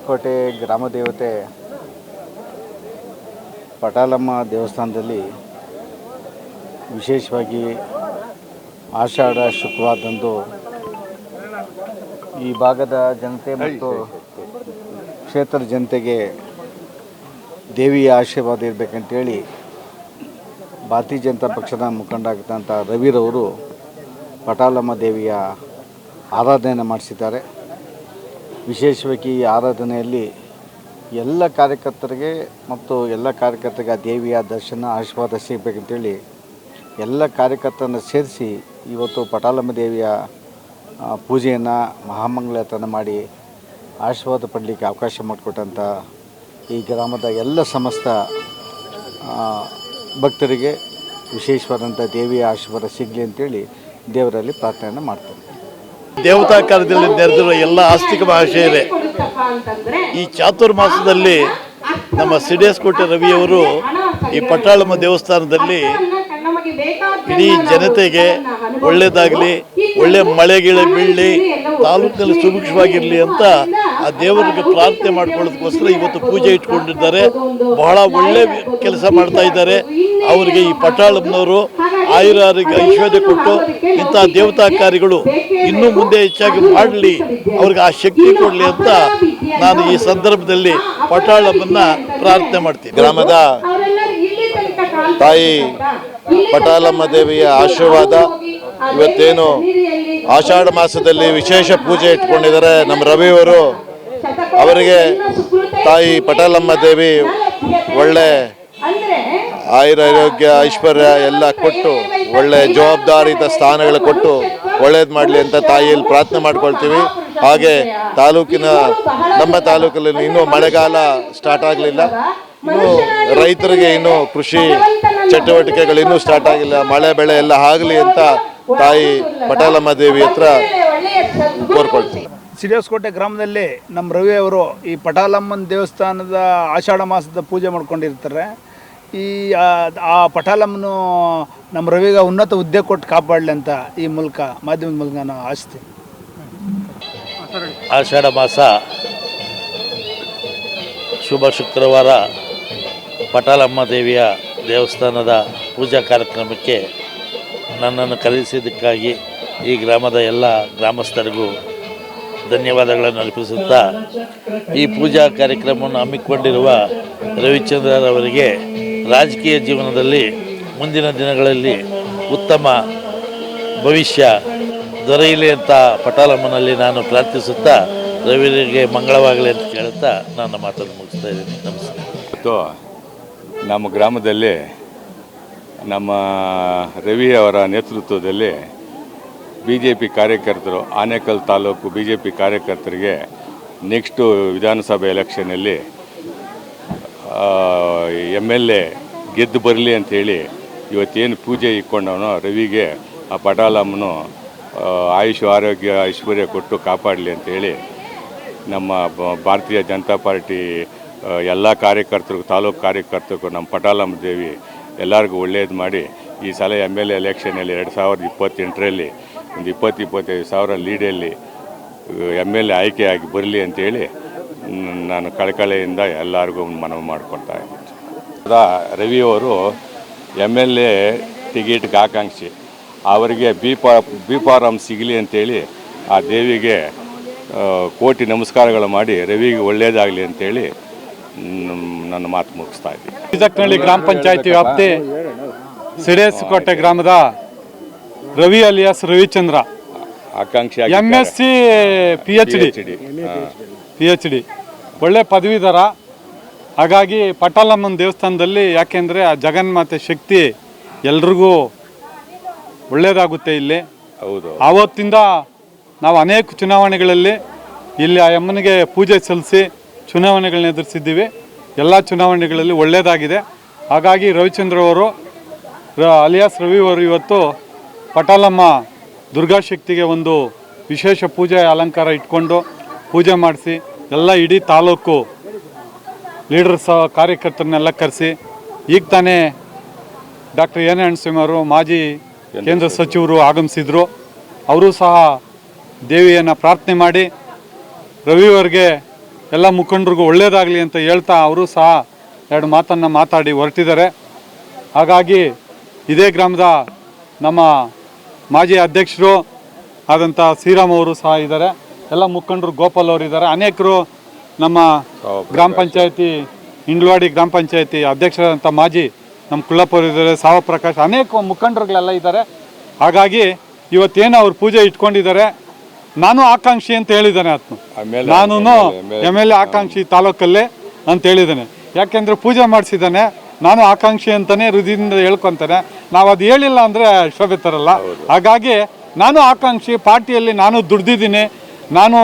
ಸಿಡಿಯಸ್ಕೋಟೆ ಗ್ರಾಮ ದೇವತೆ ಪಟಾಲಮ್ಮ ದೇವಸ್ಥಾನದಲ್ಲಿ ವಿಶೇಷವಾಗಿ ಆಷಾಢ ಶುಕ್ರವಾರದಂದು ಈ ಭಾಗದ ಜನತೆ ಮತ್ತು ಕ್ಷೇತ್ರದ ಜನತೆಗೆ ದೇವಿಯ ಆಶೀರ್ವಾದ ಇರಬೇಕಂತೇಳಿ ಭಾರತೀಯ ಜನತಾ ಪಕ್ಷದ ಮುಖಂಡ ಆಗಿದ್ದಂಥ ರವಿರವರು ಪಟಾಲಮ್ಮ ದೇವಿಯ ಆರಾಧನೆ ಮಾಡಿಸಿದ್ದಾರೆ. ವಿಶೇಷವಾಗಿ ಈ ಆರಾಧನೆಯಲ್ಲಿ ಎಲ್ಲ ಕಾರ್ಯಕರ್ತರಿಗೆ ಮತ್ತು ಎಲ್ಲ ಕಾರ್ಯಕರ್ತರಿಗೆ ದೇವಿಯ ದರ್ಶನ ಆಶೀರ್ವಾದ ಸಿಗಬೇಕಂತೇಳಿ ಎಲ್ಲ ಕಾರ್ಯಕರ್ತರನ್ನು ಸೇರಿಸಿ ಇವತ್ತು ಪಟಾಲಮ್ಮ ದೇವಿಯ ಪೂಜೆಯನ್ನು ಮಹಾಮಂಗಳಾರತಿಯನ್ನು ಮಾಡಿ ಆಶೀರ್ವಾದ ಪಡಲಿಕ್ಕೆ ಅವಕಾಶ ಮಾಡಿಕೊಟ್ಟಂಥ ಈ ಗ್ರಾಮದ ಎಲ್ಲ ಸಮಸ್ತ ಭಕ್ತರಿಗೆ ವಿಶೇಷವಾದಂಥ ದೇವಿಯ ಆಶೀರ್ವಾದ ಸಿಗಲಿ ಅಂತೇಳಿ ದೇವರಲ್ಲಿ ಪ್ರಾರ್ಥನೆಯನ್ನು ಮಾಡ್ತಾರೆ. ದೇವತಾ ಕಾರ್ಯದಲ್ಲಿ ನೆರೆದಿರುವ ಎಲ್ಲ ಆಸ್ತಿಕ ಮಹಾಶಯರೇ, ಈ ಚಾತುರ್ಮಾಸದಲ್ಲಿ ನಮ್ಮ ಸಿಡಿಯಸ್ಕೋಟೆ ರವಿಯವರು ಈ ಪಟಾಳಮ್ಮ ದೇವಸ್ಥಾನದಲ್ಲಿ ಇಡೀ ಜನತೆಗೆ ಒಳ್ಳೆಯದಾಗಲಿ, ಒಳ್ಳೆ ಮಳೆಗಿಳೆ ಬೀಳಲಿ, ತಾಲೂಕಿನಲ್ಲಿ ಸುಭಿಕ್ಷವಾಗಿರಲಿ ಅಂತ ಆ ದೇವರಿಗೆ ಪ್ರಾರ್ಥನೆ ಮಾಡ್ಕೊಳ್ಳೋದಕ್ಕೋಸ್ಕರ ಇವತ್ತು ಪೂಜೆ ಇಟ್ಕೊಂಡಿದ್ದಾರೆ. ಬಹಳ ಒಳ್ಳೆ ಕೆಲಸ ಮಾಡ್ತಾ ಇದ್ದಾರೆ. ಅವರಿಗೆ ಈ ಪಟಾಳಮ್ಮನವರು ಆಯುರಾರೋಗ್ಯ ಐಶ್ವರ್ಯ ಕೊಟ್ಟು ಇಂಥ ದೇವತಾ ಕಾರ್ಯಗಳು ಇನ್ನೂ ಮುಂದೆ ಹೆಚ್ಚಾಗಿ ಮಾಡಲಿ, ಅವ್ರಿಗೆ ಆ ಶಕ್ತಿ ಕೊಡಲಿ ಅಂತ ನಾನು ಈ ಸಂದರ್ಭದಲ್ಲಿ ಪಟಾಳಮ್ಮನ್ನ ಪ್ರಾರ್ಥನೆ ಮಾಡ್ತೀನಿ. ಗ್ರಾಮದ ತಾಯಿ ಪಟಾಲಮ್ಮ ದೇವಿಯ ಆಶೀರ್ವಾದ ಇವತ್ತೇನು ಆಷಾಢ ಮಾಸದಲ್ಲಿ ವಿಶೇಷ ಪೂಜೆ ಇಟ್ಕೊಂಡಿದ್ದಾರೆ ನಮ್ಮ ರವಿಯವರು. ಅವರಿಗೆ ತಾಯಿ ಪಟಾಲಮ್ಮ ದೇವಿ ಒಳ್ಳೆ ಆಯುರಾರೋಗ್ಯ ಐಶ್ವರ್ಯ ಎಲ್ಲ ಕೊಟ್ಟು ಒಳ್ಳೆ ಜವಾಬ್ದಾರಿತ ಸ್ಥಾನಗಳು ಕೊಟ್ಟು ಒಳ್ಳೇದು ಮಾಡಲಿ ಅಂತ ತಾಯಿಯಲ್ಲಿ ಪ್ರಾರ್ಥನೆ ಮಾಡ್ಕೊಳ್ತೀವಿ. ಹಾಗೆ ನಮ್ಮ ತಾಲೂಕಲ್ಲಿ ಇನ್ನೂ ಮಳೆಗಾಲ ಸ್ಟಾರ್ಟ್ ಆಗಲಿಲ್ಲ, ಇನ್ನು ರೈತರಿಗೆ ಇನ್ನೂ ಕೃಷಿ ಚಟುವಟಿಕೆಗಳು ಇನ್ನೂ ಸ್ಟಾರ್ಟ್ ಆಗಿಲ್ಲ, ಮಳೆ ಬೆಳೆ ಎಲ್ಲ ಆಗಲಿ ಅಂತ ತಾಯಿ ಪಟಾಲಮ್ಮ ದೇವಿ ಹತ್ರ ಕೋರ್ಕೊಳ್ತೀವಿ. ಸಿಡಿಯಸ್ಕೋಟೆ ಗ್ರಾಮದಲ್ಲಿ ನಮ್ಮ ರವಿ ಅವರು ಈ ಪಟಾಲಮ್ಮನ ದೇವಸ್ಥಾನದ ಆಷಾಢ ಮಾಸದ ಪೂಜೆ ಮಾಡ್ಕೊಂಡಿರ್ತಾರೆ. ಆ ಪಟಾಲಮ್ಮನು ನಮ್ಮ ರವಿಗೆ ಉನ್ನತ ಹುದ್ದೆ ಕೊಟ್ಟು ಕಾಪಾಡಲಿ ಅಂತ ಈ ಮೂಲಕ ಮಾಧ್ಯಮದ ಮೂಲಕ ನಾನು ಆಶಿಸ್ತೀನಿ. ಆಷಾಢ ಮಾಸ ಶುಭ ಶುಕ್ರವಾರ ಪಟಾಲಮ್ಮ ದೇವಿಯ ದೇವಸ್ಥಾನದ ಪೂಜಾ ಕಾರ್ಯಕ್ರಮಕ್ಕೆ ನನ್ನನ್ನು ಕರೆಸಿದ್ದಕ್ಕಾಗಿ ಈ ಗ್ರಾಮದ ಎಲ್ಲ ಗ್ರಾಮಸ್ಥರಿಗೂ ಧನ್ಯವಾದಗಳನ್ನು ಅರ್ಪಿಸುತ್ತಾ, ಈ ಪೂಜಾ ಕಾರ್ಯಕ್ರಮವನ್ನು ಹಮ್ಮಿಕೊಂಡಿರುವ ರವಿಚಂದ್ರರವರಿಗೆ ರಾಜಕೀಯ ಜೀವನದಲ್ಲಿ ಮುಂದಿನ ದಿನಗಳಲ್ಲಿ ಉತ್ತಮ ಭವಿಷ್ಯ ದೊರೆಯಲಿ ಅಂತ ಪಟಾಲಮ್ಮನಲ್ಲಿ ನಾನು ಪ್ರಾರ್ಥಿಸುತ್ತಾ ರವಿಗೆ ಮಂಗಳವಾಗಲಿ ಅಂತ ಕೇಳುತ್ತಾ ನನ್ನ ಮಾತನ್ನು ಮುಗಿಸ್ತಾ ಇದ್ದೀನಿ. ನಮಸ್ಕಾರ. ನಮ್ಮ ಗ್ರಾಮದಲ್ಲಿ ನಮ್ಮ ರವಿ ಅವರ ನೇತೃತ್ವದಲ್ಲಿ BJP ಕಾರ್ಯಕರ್ತರು, ಆನೇಕಲ್ ತಾಲೂಕು BJP ಕಾರ್ಯಕರ್ತರಿಗೆ ನೆಕ್ಸ್ಟು ವಿಧಾನಸಭೆ ಎಲೆಕ್ಷನಲ್ಲಿ MLA ಗೆದ್ದು ಬರಲಿ ಅಂಥೇಳಿ ಇವತ್ತೇನು ಪೂಜೆ ಇಟ್ಕೊಂಡವನೋ ರವಿಗೆ ಆ ಪಟಾಲಮ್ಮನು ಆಯುಷ್ ಆರೋಗ್ಯ ಐಶ್ವರ್ಯ ಕೊಟ್ಟು ಕಾಪಾಡಲಿ ಅಂಥೇಳಿ ನಮ್ಮ ಭಾರತೀಯ ಜನತಾ ಪಾರ್ಟಿ ಎಲ್ಲ ಕಾರ್ಯಕರ್ತರಿಗೂ, ತಾಲೂಕು ಕಾರ್ಯಕರ್ತರಿಗೂ ನಮ್ಮ ಪಟಾಲಮ್ಮ ದೇವಿ ಎಲ್ಲರಿಗೂ ಒಳ್ಳೇದು ಮಾಡಿ ಈ ಸಲ MLA ಎಲೆಕ್ಷನಲ್ಲಿ 2028ರಲ್ಲಿ ಒಂದು 20-25 ಸಾವಿರ ಲೀಡಲ್ಲಿ MLA ಆಯ್ಕೆಯಾಗಿ ಬರಲಿ ಅಂತೇಳಿ ನಾನು ಕಳಕಳಿಯಿಂದ ಎಲ್ಲರಿಗೂ ಮನವಿ ಮಾಡ್ಕೊಳ್ತಾ ಇದ್ದೀನಿ. ರವಿಯವರು MLA ಟಿಕೆಟ್ಗೆ ಆಕಾಂಕ್ಷಿ, ಅವರಿಗೆ ಬಿ ಫಾರಂ ಸಿಗಲಿ ಅಂತೇಳಿ ಆ ದೇವಿಗೆ ಕೋಟಿ ನಮಸ್ಕಾರಗಳು ಮಾಡಿ ರವಿಗೆ ಒಳ್ಳೆಯದಾಗಲಿ ಅಂತೇಳಿ ನನ್ನ ಮಾತು ಮುಗಿಸ್ತಾ ಇದ್ದೀನಿ. ಬೀಜಕ್ನಹಳ್ಳಿ ಗ್ರಾಮ ಪಂಚಾಯತಿ ವ್ಯಾಪ್ತಿ ಸಿಡಿಯಸ್ಕೋಟೆ ಗ್ರಾಮದ ರವಿ ಅಲಿಯಾಸ್ ರವಿಚಂದ್ರ ಆಕಾಂಕ್ಷಿ MSc PhD ಒಳ್ಳೆ ಪದವೀಧರ. ಹಾಗಾಗಿ ಪಟಾಲಮ್ಮನ ದೇವಸ್ಥಾನದಲ್ಲಿ ಯಾಕೆಂದರೆ ಆ ಜಗನ್ಮಾತೆ ಶಕ್ತಿ ಎಲ್ರಿಗೂ ಒಳ್ಳೆಯದಾಗುತ್ತೆ. ಇಲ್ಲಿ ಹೌದು, ಆವತ್ತಿಂದ ನಾವು ಅನೇಕ ಚುನಾವಣೆಗಳಲ್ಲಿ ಇಲ್ಲಿ ಆ ಅಮ್ಮನಿಗೆ ಪೂಜೆ ಸಲ್ಲಿಸಿ ಚುನಾವಣೆಗಳನ್ನ ಎದುರಿಸಿದ್ದೀವಿ. ಎಲ್ಲ ಚುನಾವಣೆಗಳಲ್ಲಿ ಒಳ್ಳೆಯದಾಗಿದೆ. ಹಾಗಾಗಿ ರವಿಚಂದ್ರ ಅವರು ಅಲಿಯಾಸ್ ರವಿ ಅವರು ಇವತ್ತು ಪಟಾಲಮ್ಮ ದುರ್ಗಾಶಕ್ತಿಗೆ ಒಂದು ವಿಶೇಷ ಪೂಜೆ ಅಲಂಕಾರ ಇಟ್ಕೊಂಡು ಪೂಜೆ ಮಾಡಿಸಿ ಎಲ್ಲ ಇಡೀ ತಾಲೂಕು ಲೀಡರ್ಸ್ ಕಾರ್ಯಕರ್ತರನ್ನೆಲ್ಲ ಕರೆಸಿ ಈಗ ತಾನೇ ಡಾಕ್ಟರ್ ಎನ್ ಅಣ್ಣಸ್ವಾಮಿ ಅವರು ಮಾಜಿ ಕೇಂದ್ರ ಸಚಿವರು ಆಗಮಿಸಿದರು. ಅವರು ಸಹ ದೇವಿಯನ್ನು ಪ್ರಾರ್ಥನೆ ಮಾಡಿ ರವಿಯವರಿಗೆ ಎಲ್ಲ ಮುಖಂಡರಿಗೂ ಒಳ್ಳೆಯದಾಗಲಿ ಅಂತ ಹೇಳ್ತಾ ಅವರು ಸಹ 2 ಮಾತನ್ನು ಮಾತಾಡಿ ಹೊರಟಿದ್ದಾರೆ. ಹಾಗಾಗಿ ಇದೇ ಗ್ರಾಮದ ನಮ್ಮ ಮಾಜಿ ಅಧ್ಯಕ್ಷರು ಆದಂಥ ಶ್ರೀರಾಮ್ ಅವರು ಸಹ ಇದ್ದಾರೆ, ಎಲ್ಲ ಮುಖಂಡರು ಗೋಪಾಲ್ ಅವರು ಇದ್ದಾರೆ, ಅನೇಕರು ನಮ್ಮ ಗ್ರಾಮ ಪಂಚಾಯತಿ ಇಂಡ್ಲವಾಡಿ ಗ್ರಾಮ ಪಂಚಾಯತಿ ಅಧ್ಯಕ್ಷರಾದಂಥ ಮಾಜಿ ನಮ್ಮ ಕುಳ್ಳಪ್ಪ ಅವರು ಇದ್ದಾರೆ, ಸಾವಪ್ರಕಾಶ್, ಅನೇಕ ಮುಖಂಡರುಗಳೆಲ್ಲ ಇದ್ದಾರೆ. ಹಾಗಾಗಿ ಇವತ್ತೇನು ಅವ್ರು ಪೂಜೆ ಇಟ್ಕೊಂಡಿದ್ದಾರೆ, ನಾನು ಆಕಾಂಕ್ಷಿ ಅಂತ ಹೇಳಿದ್ದಾನೆ ಆತ್ಮ, ನಾನು MLA ಆಕಾಂಕ್ಷಿ ತಾಲೂಕಲ್ಲೇ ಅಂತ ಹೇಳಿದ್ದಾನೆ. ಯಾಕೆಂದರೆ ಪೂಜೆ ಮಾಡಿಸಿದ್ದಾನೆ, ನಾನು ಆಕಾಂಕ್ಷಿ ಅಂತಲೇ ಹೃದಯದಿಂದ ಹೇಳ್ಕೊತಾನೆ. ನಾವು ಅದು ಹೇಳಿಲ್ಲ ಅಂದರೆ ಶೋಭೆ ತರಲ್ಲ. ಹಾಗಾಗಿ ನಾನು ಆಕಾಂಕ್ಷಿ, ಪಾರ್ಟಿಯಲ್ಲಿ ನಾನು ದುಡ್ದಿದ್ದೀನಿ, ನಾನು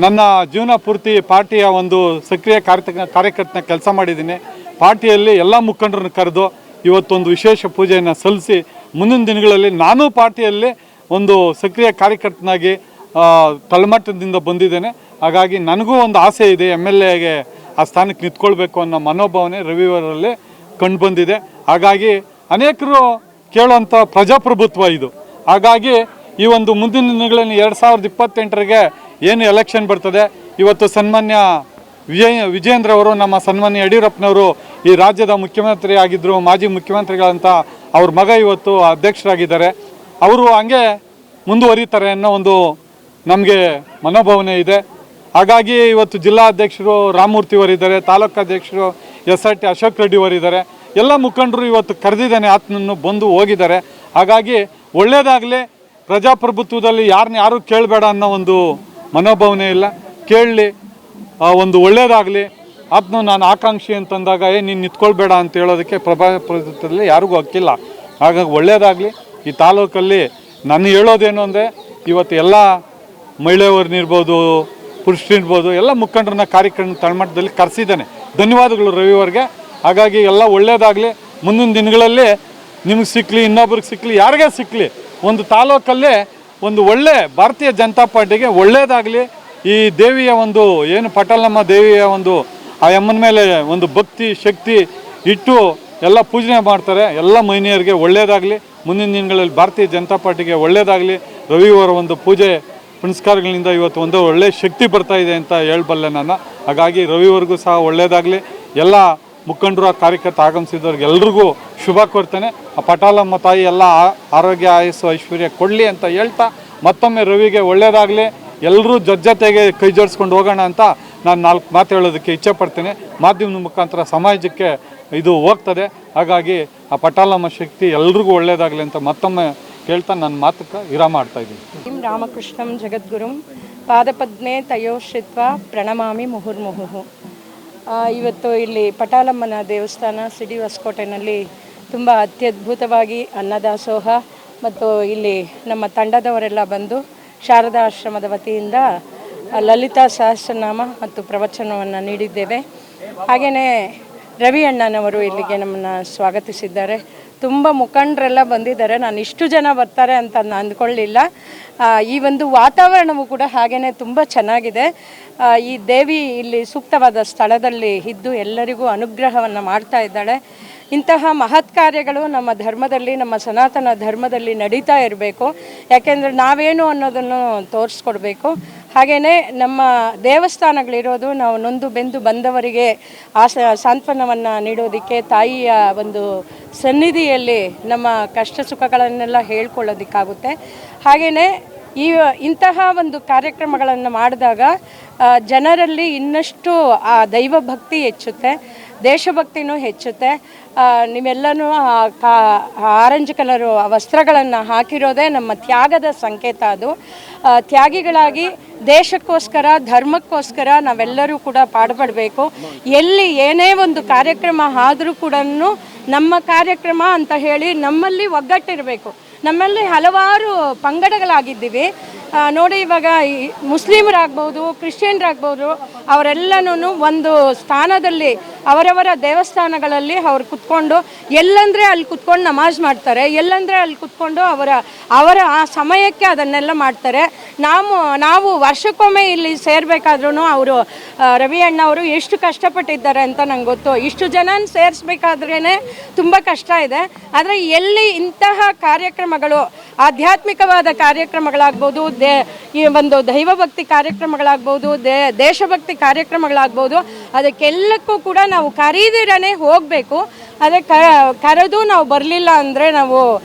ನನ್ನ ಜೀವನ ಪೂರ್ತಿ ಪಾರ್ಟಿಯ ಒಂದು ಸಕ್ರಿಯ ಕಾರ್ಯಕರ್ತನ ಕೆಲಸ ಮಾಡಿದ್ದೀನಿ. ಪಾರ್ಟಿಯಲ್ಲಿ ಎಲ್ಲ ಮುಖಂಡರನ್ನು ಕರೆದು ಇವತ್ತೊಂದು ವಿಶೇಷ ಪೂಜೆಯನ್ನು ಸಲ್ಲಿಸಿ ಮುಂದಿನ ದಿನಗಳಲ್ಲಿ ನಾನು ಪಾರ್ಟಿಯಲ್ಲಿ ಒಂದು ಸಕ್ರಿಯ ಕಾರ್ಯಕರ್ತನಾಗಿ ತಳಮಟ್ಟದಿಂದ ಬಂದಿದ್ದೇನೆ. ಹಾಗಾಗಿ ನನಗೂ ಒಂದು ಆಸೆ ಇದೆ, MLAಗೆ ಆ ಸ್ಥಾನಕ್ಕೆ ನಿಂತ್ಕೊಳ್ಬೇಕು ಅನ್ನೋ ಮನೋಭಾವನೆ ರವಿಯವರಲ್ಲಿ ಕಂಡು ಬಂದಿದೆ. ಹಾಗಾಗಿ ಅನೇಕರು ಕೇಳುವಂಥ ಪ್ರಜಾಪ್ರಭುತ್ವ ಇದು. ಹಾಗಾಗಿ ಈ ಒಂದು ಮುಂದಿನ ದಿನಗಳಲ್ಲಿ 2028ರಿಗೆ ಏನು ಎಲೆಕ್ಷನ್ ಬರ್ತದೆ, ಇವತ್ತು ಸನ್ಮಾನ್ಯ ವಿಜೇಂದ್ರ ಅವರು, ನಮ್ಮ ಸನ್ಮಾನ್ಯ ಯಡಿಯೂರಪ್ಪನವರು ಈ ರಾಜ್ಯದ ಮುಖ್ಯಮಂತ್ರಿ ಆಗಿದ್ದರು, ಮಾಜಿ ಮುಖ್ಯಮಂತ್ರಿಗಳಂತ ಅವ್ರ ಮಗ ಇವತ್ತು ಅಧ್ಯಕ್ಷರಾಗಿದ್ದಾರೆ. ಅವರು ಹಂಗೆ ಮುಂದುವರಿತಾರೆ ಅನ್ನೋ ಒಂದು ನಮಗೆ ಮನೋಭಾವನೆ ಇದೆ. ಹಾಗಾಗಿ ಇವತ್ತು ಜಿಲ್ಲಾಧ್ಯಕ್ಷರು ರಾಮಮೂರ್ತಿಯವರಿದ್ದಾರೆ, ತಾಲೂಕಾಧ್ಯಕ್ಷರು SRT ಅಶೋಕ್ ರೆಡ್ಡಿಯವರಿದ್ದಾರೆ, ಎಲ್ಲ ಮುಖಂಡರು ಇವತ್ತು ಕರೆದಿದ್ದಾನೆ, ಆತನನ್ನು ಬಂದು ಹೋಗಿದ್ದಾರೆ. ಹಾಗಾಗಿ ಒಳ್ಳೆಯದಾಗಲಿ, ಪ್ರಜಾಪ್ರಭುತ್ವದಲ್ಲಿ ಯಾರು ಕೇಳಬೇಡ ಅನ್ನೋ ಒಂದು ಮನೋಭಾವನೆ ಇಲ್ಲ, ಕೇಳಲಿ, ಒಂದು ಒಳ್ಳೆಯದಾಗಲಿ. ಆತನು ನಾನು ಆಕಾಂಕ್ಷಿ ಅಂತಂದಾಗ ನೀನು ನಿಂತ್ಕೊಳ್ಬೇಡ ಅಂತ ಹೇಳೋದಕ್ಕೆ ಪ್ರಜಾಪ್ರಭುತ್ವದಲ್ಲಿ ಯಾರಿಗೂ ಹಕ್ಕಿಲ್ಲ. ಹಾಗಾಗಿ ಒಳ್ಳೆಯದಾಗಲಿ. ಈ ತಾಲೂಕಲ್ಲಿ ನಾನು ಹೇಳೋದೇನು ಅಂದರೆ, ಇವತ್ತು ಎಲ್ಲ ಮಹಿಳೆಯವ್ರನ್ನಿರ್ಬೋದು, ಪುರುಷರಿರ್ಬೋದು, ಎಲ್ಲ ಮುಖಂಡರನ್ನ ಕಾರ್ಯಕ್ರಮ ತಳಮಟ್ಟದಲ್ಲಿ ಕರೆಸಿದ್ದಾನೆ. ಧನ್ಯವಾದಗಳು ರವಿಯವರಿಗೆ. ಹಾಗಾಗಿ ಎಲ್ಲ ಒಳ್ಳೆಯದಾಗಲಿ. ಮುಂದಿನ ದಿನಗಳಲ್ಲಿ ನಿಮಗೆ ಸಿಕ್ಕಲಿ, ಇನ್ನೊಬ್ರಿಗೆ ಸಿಕ್ಕಲಿ, ಯಾರಿಗೇ ಸಿಕ್ಕಲಿ, ಒಂದು ತಾಲೂಕಲ್ಲೇ ಒಂದು ಒಳ್ಳೆ ಭಾರತೀಯ ಜನತಾ ಪಾರ್ಟಿಗೆ ಒಳ್ಳೆಯದಾಗಲಿ. ಈ ದೇವಿಯ ಒಂದು ಏನು ಪಟಾಲಮ್ಮ ದೇವಿಯ ಒಂದು ಆ ಅಮ್ಮನ ಮೇಲೆ ಒಂದು ಭಕ್ತಿ ಶಕ್ತಿ ಇಟ್ಟು ಎಲ್ಲ ಪೂಜನೆ ಮಾಡ್ತಾರೆ. ಎಲ್ಲ ಮಹಿಳೆಯರಿಗೆ ಒಳ್ಳೆಯದಾಗಲಿ. ಮುಂದಿನ ದಿನಗಳಲ್ಲಿ ಭಾರತೀಯ ಜನತಾ ಪಾರ್ಟಿಗೆ ಒಳ್ಳೆಯದಾಗಲಿ. ರವಿಯವರ ಒಂದು ಪೂಜೆ ಪುನಸ್ಕಾರಗಳಿಂದ ಇವತ್ತು ಒಂದು ಒಳ್ಳೆಯ ಶಕ್ತಿ ಬರ್ತಾ ಇದೆ ಅಂತ ಹೇಳಬಲ್ಲೆ ನಾನು. ಹಾಗಾಗಿ ರವಿವರೆಗೂ ಸಹ ಒಳ್ಳೆಯದಾಗಲಿ. ಎಲ್ಲ ಮುಖಂಡರು, ಕಾರ್ಯಕರ್ತ ಆಗಮಿಸಿದವ್ರಿಗೆ ಎಲ್ರಿಗೂ ಶುಭ ಕೋರ್ತೇನೆ. ಆ ಪಟಾಲಮ್ಮ ತಾಯಿ ಎಲ್ಲ ಆರೋಗ್ಯ, ಆಯಸ್ಸು, ಐಶ್ವರ್ಯ ಕೊಡಲಿ ಅಂತ ಹೇಳ್ತಾ ಮತ್ತೊಮ್ಮೆ ರವಿಗೆ ಒಳ್ಳೆಯದಾಗಲಿ. ಎಲ್ಲರೂ ಜೊತೆಗೆ ಕೈ ಜೋಡಿಸ್ಕೊಂಡು ಹೋಗೋಣ ಅಂತ ನಾನು 4 ಮಾತು ಹೇಳೋದಕ್ಕೆ ಇಚ್ಛೆಪಡ್ತೇನೆ. ಮಾಧ್ಯಮದ ಮುಖಾಂತರ ಸಮಾಜಕ್ಕೆ ಇದು ಹೋಗ್ತದೆ. ಹಾಗಾಗಿ ಆ ಪಟಾಲಮ್ಮ ಶಕ್ತಿ ಎಲ್ರಿಗೂ ಒಳ್ಳೆಯದಾಗಲಿ ಅಂತ ಮತ್ತೊಮ್ಮೆ ಹೇಳ್ತಾ ನನ್ನ ಮಾತಕ್ಕೆ ವಿರಾಮ ಮಾಡ್ತಾ ಇದ್ದೀನಿ. ರಾಮಕೃಷ್ಣಂ ಜಗದ್ಗುರುಂ ಪಾದಪದ್ಮೆ ತಯೋಶ್ರಿತ್ವ ಪ್ರಣಮಾಮಿ ಮುಹುರ್ಮುಹು. ಇವತ್ತು ಇಲ್ಲಿ ಪಟಾಲಮ್ಮನ ದೇವಸ್ಥಾನ ಸಿಡಿ ಹೊಸಕೋಟೆನಲ್ಲಿ ತುಂಬ ಅತ್ಯದ್ಭುತವಾಗಿ ಅನ್ನದಾಸೋಹ ಮತ್ತು ಇಲ್ಲಿ ನಮ್ಮ ತಂಡದವರೆಲ್ಲ ಬಂದು ಶಾರದಾ ಆಶ್ರಮದ ವತಿಯಿಂದ ಲಲಿತಾ ಸಹಸ್ರನಾಮ ಮತ್ತು ಪ್ರವಚನವನ್ನು ನೀಡಿದ್ದೇವೆ. ಹಾಗೆಯೇ ರವಿ ಅಣ್ಣನವರು ಇಲ್ಲಿಗೆ ನಮ್ಮನ್ನು ಸ್ವಾಗತಿಸಿದ್ದಾರೆ. ತುಂಬ ಮುಖಂಡರೆಲ್ಲ ಬಂದಿದ್ದಾರೆ. ನಾನು ಇಷ್ಟು ಜನ ಬರ್ತಾರೆ ಅಂತ ನಾನು ಅಂದ್ಕೊಳ್ಳಿಲ್ಲ. ಈ ಒಂದು ವಾತಾವರಣವು ಕೂಡ ಹಾಗೆಯೇ ತುಂಬ ಚೆನ್ನಾಗಿದೆ. ಈ ದೇವಿ ಇಲ್ಲಿ ಸೂಕ್ತವಾದ ಸ್ಥಳದಲ್ಲಿ ಇದ್ದು ಎಲ್ಲರಿಗೂ ಅನುಗ್ರಹವನ್ನು ಮಾಡ್ತಾ ಇದ್ದಾಳೆ. ಇಂತಹ ಮಹತ್ ಕಾರ್ಯಗಳು ನಮ್ಮ ಧರ್ಮದಲ್ಲಿ, ನಮ್ಮ ಸನಾತನ ಧರ್ಮದಲ್ಲಿ ನಡೀತಾ ಇರಬೇಕು. ಯಾಕೆಂದರೆ ನಾವೇನು ಅನ್ನೋದನ್ನು ತೋರಿಸ್ಕೊಡ್ಬೇಕು. ಹಾಗೆಯೇ ನಮ್ಮ ದೇವಸ್ಥಾನಗಳಿರೋದು ನಾವು ನೊಂದು ಬೆಂದು ಬಂದವರಿಗೆ ಸಾಂತ್ವನವನ್ನು ನೀಡೋದಕ್ಕೆ, ತಾಯಿಯ ಒಂದು ಸನ್ನಿಧಿಯಲ್ಲಿ ನಮ್ಮ ಕಷ್ಟ ಸುಖಗಳನ್ನೆಲ್ಲ ಹೇಳ್ಕೊಳ್ಳೋದಕ್ಕಾಗುತ್ತೆ. ಹಾಗೆಯೇ ಇಂತಹ ಒಂದು ಕಾರ್ಯಕ್ರಮಗಳನ್ನು ಮಾಡಿದಾಗ ಜನರಲ್ಲಿ ಇನ್ನಷ್ಟು ಆ ದೈವಭಕ್ತಿ ಹೆಚ್ಚುತ್ತೆ, ದೇಶಭಕ್ತಿನೂ ಹೆಚ್ಚುತ್ತೆ. ನೀವೆಲ್ಲನೂ ಆರೆಂಜ್ ಕಲರು ವಸ್ತ್ರಗಳನ್ನು ಹಾಕಿರೋದೇ ನಮ್ಮ ತ್ಯಾಗದ ಸಂಕೇತ. ಅದು ತ್ಯಾಗಿಗಳಾಗಿ ದೇಶಕ್ಕೋಸ್ಕರ, ಧರ್ಮಕ್ಕೋಸ್ಕರ ನಾವೆಲ್ಲರೂ ಕೂಡ ಪಾಡುಪಡಬೇಕು. ಎಲ್ಲಿ ಏನೇ ಒಂದು ಕಾರ್ಯಕ್ರಮ ಆದರೂ ಕೂಡ ನಮ್ಮ ಕಾರ್ಯಕ್ರಮ ಅಂತ ಹೇಳಿ ನಮ್ಮಲ್ಲಿ ಒಗ್ಗಟ್ಟಿರಬೇಕು. ನಮ್ಮಲ್ಲಿ ಹಲವಾರು ಪಂಗಡಗಳಾಗಿದ್ದೀವಿ ನೋಡಿ. ಇವಾಗ ಮುಸ್ಲಿಮರಾಗ್ಬೋದು, ಕ್ರಿಶ್ಚಿಯನ್ರಾಗ್ಬೋದು, ಅವರೆಲ್ಲನೂ ಒಂದು ಸ್ಥಾನದಲ್ಲಿ ಅವರವರ ದೇವಸ್ಥಾನಗಳಲ್ಲಿ ಅವ್ರು ಕುತ್ಕೊಂಡು ಎಲ್ಲಂದರೆ ಅಲ್ಲಿ ಕುತ್ಕೊಂಡು ನಮಾಜ್ ಮಾಡ್ತಾರೆ, ಎಲ್ಲಂದರೆ ಅಲ್ಲಿ ಕುತ್ಕೊಂಡು ಅವರ ಆ ಸಮಯಕ್ಕೆ ಅದನ್ನೆಲ್ಲ ಮಾಡ್ತಾರೆ. ನಾವು ವರ್ಷಕ್ಕೊಮ್ಮೆ ಇಲ್ಲಿ ಸೇರಬೇಕಾದ್ರೂ ಅವರು ರವಿ ಅಣ್ಣ ಅವರು ಎಷ್ಟು ಕಷ್ಟಪಟ್ಟಿದ್ದಾರೆ ಅಂತ ನಂಗೆ ಗೊತ್ತು. ಇಷ್ಟು ಜನ ಸೇರಿಸ್ಬೇಕಾದ್ರೇ ತುಂಬ ಕಷ್ಟ ಇದೆ. ಆದರೆ ಎಲ್ಲಿ ಇಂತಹ ಕಾರ್ಯಕ್ರಮಗಳು ಆಧ್ಯಾತ್ಮಿಕವಾದ ಕಾರ್ಯಕ್ರಮಗಳಾಗ್ಬೋದು, ಈ ಒಂದು ದೈವಭಕ್ತಿ ಕಾರ್ಯಕ್ರಮಗಳಾಗ್ಬೋದು, ದೇಶಭಕ್ತಿ ಕಾರ್ಯಕ್ರಮಗಳಾಗ್ಬೋದು, ಅದಕ್ಕೆಲ್ಲಕ್ಕೂ ಕೂಡ ನಾವು ಕರೀದಿರನೇ ಹೋಗಬೇಕು. ಅದೇ ಕರೆದು ನಾವು ಬರಲಿಲ್ಲ ಅಂದರೆ ನಾವು